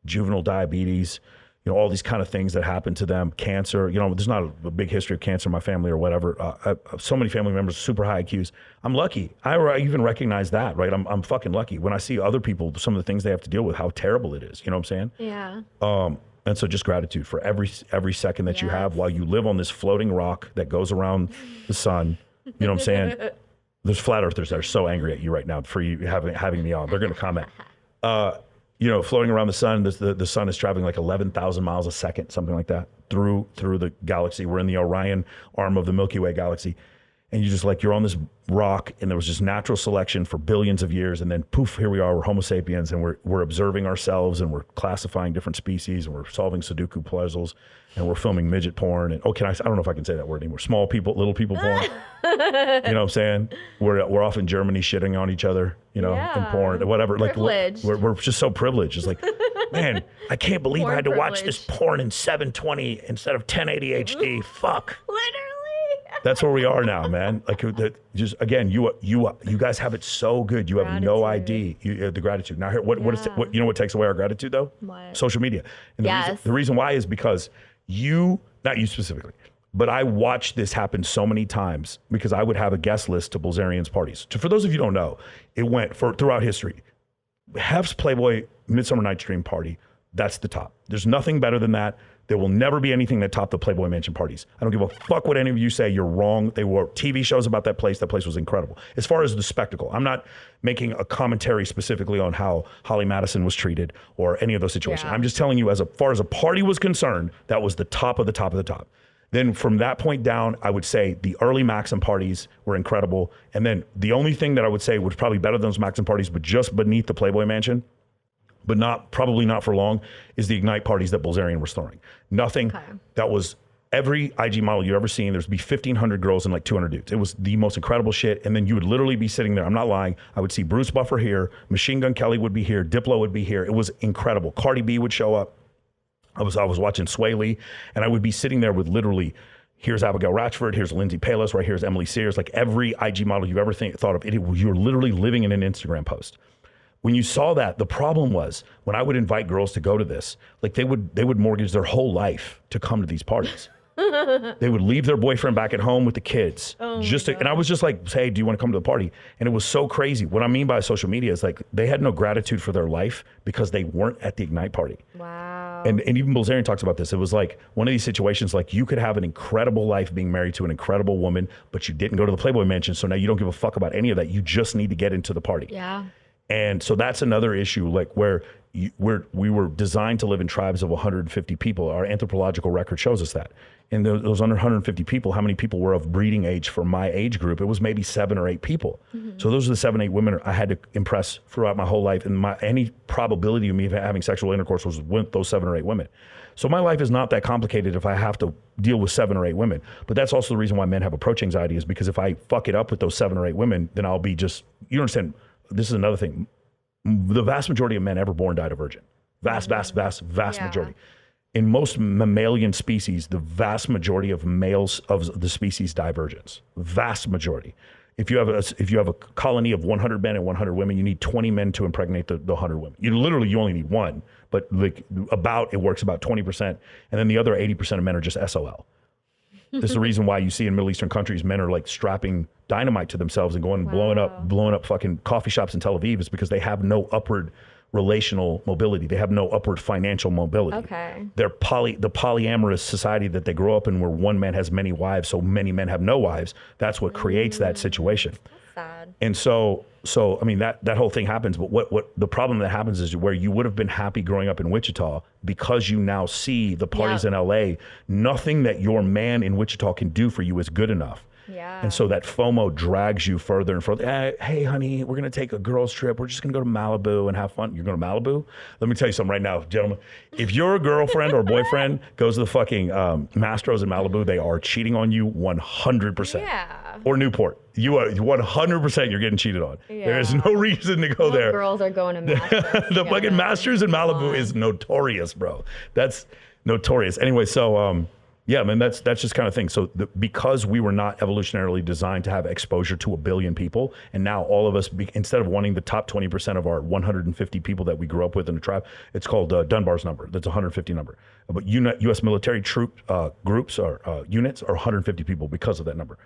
juvenile diabetes, all these kind of things that happen to them, cancer, there's not a big history of cancer in my family or whatever. So many family members, super high IQs. I'm lucky. I even recognize that, right? I'm fucking lucky. When I see other people, some of the things they have to deal with, how terrible it is. You know what I'm saying? Yeah. And so just gratitude for every second that you have while you live on this floating rock that goes around the sun. You know what I'm saying? There's flat earthers that are so angry at you right now for you having me on. They're going to comment. Floating around the sun, the sun is traveling like 11,000 miles a second, something like that, through the galaxy. We're in the Orion arm of the Milky Way galaxy. And you're on this rock, and there was just natural selection for billions of years. And then poof, here we are, we're Homo sapiens, and we're observing ourselves, and we're classifying different species, and we're solving Sudoku puzzles, and we're filming midget porn. And I don't know if I can say that word anymore. Small people, little people porn. You know what I'm saying? We're off in Germany shitting on each other, in porn, whatever. Privileged. Like we're just so privileged. It's like, man, I can't believe Porn I had to watch privilege. this porn in 720 instead of 1080 HD. Fuck. Literally. That's where we are now, man. Like, just again, you guys have it so good. You have no idea the gratitude. Now, here, what takes away our gratitude though? What? Social media. And Yes. the reason why is because not you specifically, but I watched this happen so many times because I would have a guest list to Bilzerian's parties. For those of you who don't know, it went throughout history. Hef's Playboy Midsummer Night's Dream party. That's the top. There's nothing better than that. There will never be anything that topped the Playboy Mansion parties. I don't give a fuck what any of you say. You're wrong. They were TV shows about that place. That place was incredible. As far as the spectacle, I'm not making a commentary specifically on how Holly Madison was treated or any of those situations. Yeah. I'm just telling you, as far as a party was concerned, that was the top of the top of the top. Then from that point down, I would say the early Maxim parties were incredible. And then the only thing that I would say was probably better than those Maxim parties, but just beneath the Playboy Mansion, but probably not for long, is the Ignite parties that Bilzerian was throwing. Nothing that was every IG model you've ever seen. There'd be 1,500 girls and like 200 dudes. It was the most incredible shit. And then you would literally be sitting there. I'm not lying. I would see Bruce Buffer here. Machine Gun Kelly would be here. Diplo would be here. It was incredible. Cardi B would show up. I was watching Sway Lee, and I would be sitting there with literally, here's Abigail Ratchford, here's Lindsay Palos, right here's Emily Sears, like every IG model you've ever thought of. You were literally living in an Instagram post. When you saw that, the problem was when I would invite girls to go to this, like they would mortgage their whole life to come to these parties. They would leave their boyfriend back at home with the kids. And I was just like, hey, do you want to come to the party? And it was so crazy. What I mean by social media is like they had no gratitude for their life because they weren't at the Ignite party. Wow. And even Bilzerian talks about this. It was like one of these situations, like you could have an incredible life being married to an incredible woman, but you didn't go to the Playboy Mansion. So now you don't give a fuck about any of that. You just need to get into the party. Yeah. And so that's another issue, like where we were designed to live in tribes of 150 people. Our anthropological record shows us that. And those under 150 people, how many people were of breeding age for my age group? It was maybe 7 or 8 people. So those are the 7, 8 women I had to impress throughout my whole life. And any probability of me having sexual intercourse was with those 7 or 8 women. So my life is not that complicated if I have to deal with 7 or 8 women. But that's also the reason why men have approach anxiety, is because if I fuck it up with those 7 or 8 women, then I'll be just, you understand, this is another thing. The vast majority of men ever born died a virgin. Vast majority. In most mammalian species, the vast majority of males of the species die virgins. Vast majority. If you have a colony of 100 men and 100 women, you need 20 men to impregnate the 100 women. You only need one, but like it works about 20%, and then the other 80% of men are just SOL. This is the reason why you see in Middle Eastern countries men are like strapping dynamite to themselves and going and blowing up fucking coffee shops in Tel Aviv, is because they have no upward relational mobility. They have no upward financial mobility. Okay. They're the polyamorous society that they grow up in, where one man has many wives, so many men have no wives. That's what creates that situation. That's sad. And so I mean, that whole thing happens. But what the problem that happens is, where you would have been happy growing up in Wichita, because you now see the parties in LA, nothing that your man in Wichita can do for you is good enough. Yeah. And so that FOMO drags you further and further. Hey, honey, we're going to take a girls trip. We're just going to go to Malibu and have fun. You're going to Malibu? Let me tell you something right now, gentlemen. If your girlfriend or boyfriend goes to the fucking Mastros in Malibu, they are cheating on you 100%. Yeah. Or Newport. You are 100% you're getting cheated on. Yeah. There is no reason to go there. Girls are going to Masters. The fucking Masters in Malibu is notorious, bro. That's notorious. Anyway, so yeah, man, that's just kind of thing. So because we were not evolutionarily designed to have exposure to 1 billion people, and now all of us, instead of wanting the top 20% of our 150 people that we grew up with in the tribe, it's called Dunbar's number. That's 150 number. But U.S. military troop groups or units are 150 people because of that number.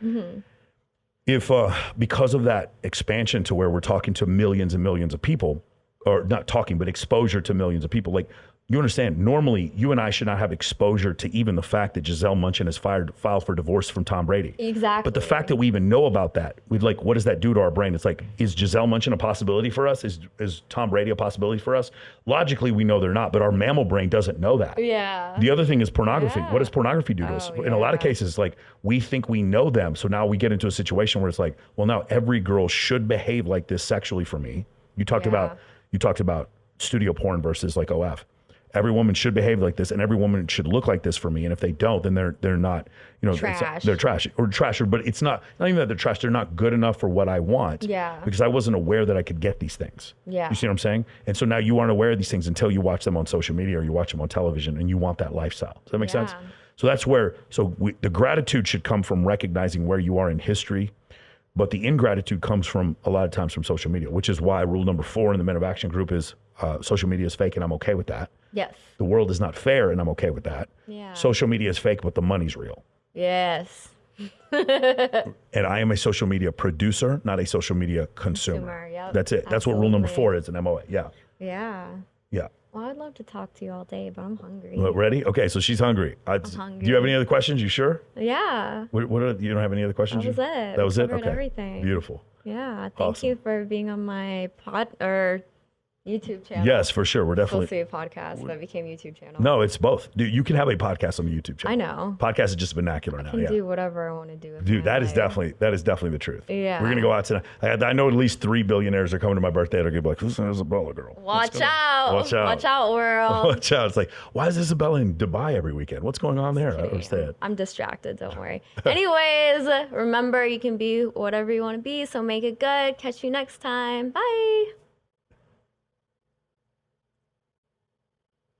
If because of that expansion to where we're talking to millions and millions of people, or not talking, but exposure to millions of people, like, you understand, normally you and I should not have exposure to even the fact that Giselle Munchin has filed for divorce from Tom Brady. Exactly. But the fact that we even know about that, we'd like, what does that do to our brain? It's like, is Giselle Munchin a possibility for us? Is Tom Brady a possibility for us? Logically, we know they're not, but our mammal brain doesn't know that. Yeah. The other thing is pornography. Yeah. What does pornography do to us? In a lot of cases, like, we think we know them. So now we get into a situation where it's like, well, now every girl should behave like this sexually for me. You talked about studio porn versus like OF. Every woman should behave like this, and every woman should look like this for me. And if they don't, then they're not, trash. They're trash or trasher. But it's not even that they're trash. They're not good enough for what I want. Yeah. Because I wasn't aware that I could get these things. Yeah. You see what I'm saying? And so now you aren't aware of these things until you watch them on social media or you watch them on television, and you want that lifestyle. Does that make sense? So that's where. The gratitude should come from recognizing where you are in history. But the ingratitude comes from a lot of times from social media, which is why rule number 4 in the Men of Action group is social media is fake, and I'm okay with that. Yes. The world is not fair, and I'm okay with that. Yeah. Social media is fake, but the money's real. Yes. And I am a social media producer, not a social media consumer. Yep. That's it. That's what rule number 4 is in MOA. Yeah. Yeah. Yeah. Well, I'd love to talk to you all day, but I'm hungry. Ready? Okay, so she's hungry. I'm hungry. Do you have any other questions? You sure? Yeah. You don't have any other questions? That was it. That was We it? covered Okay. everything. Beautiful. Yeah. Thank you for being on my YouTube channel. Yes, for sure. We're definitely. Supposed to be a podcast, but it became YouTube channel. No, it's both. Dude, you can have a podcast on the YouTube channel. I know. Podcast is just vernacular now. I can do whatever I want to do. With Dude, my that is life. definitely the truth. Yeah. We're gonna go out tonight. I know at least 3 billionaires are coming to my birthday. They're gonna be like, "Who's Isabella girl? Watch out! Watch out! Watch out, world! Watch out!" It's like, why is Isabella in Dubai every weekend? What's going on there? I don't understand. I'm distracted. Don't worry. Anyways, remember you can be whatever you want to be. So make it good. Catch you next time. Bye.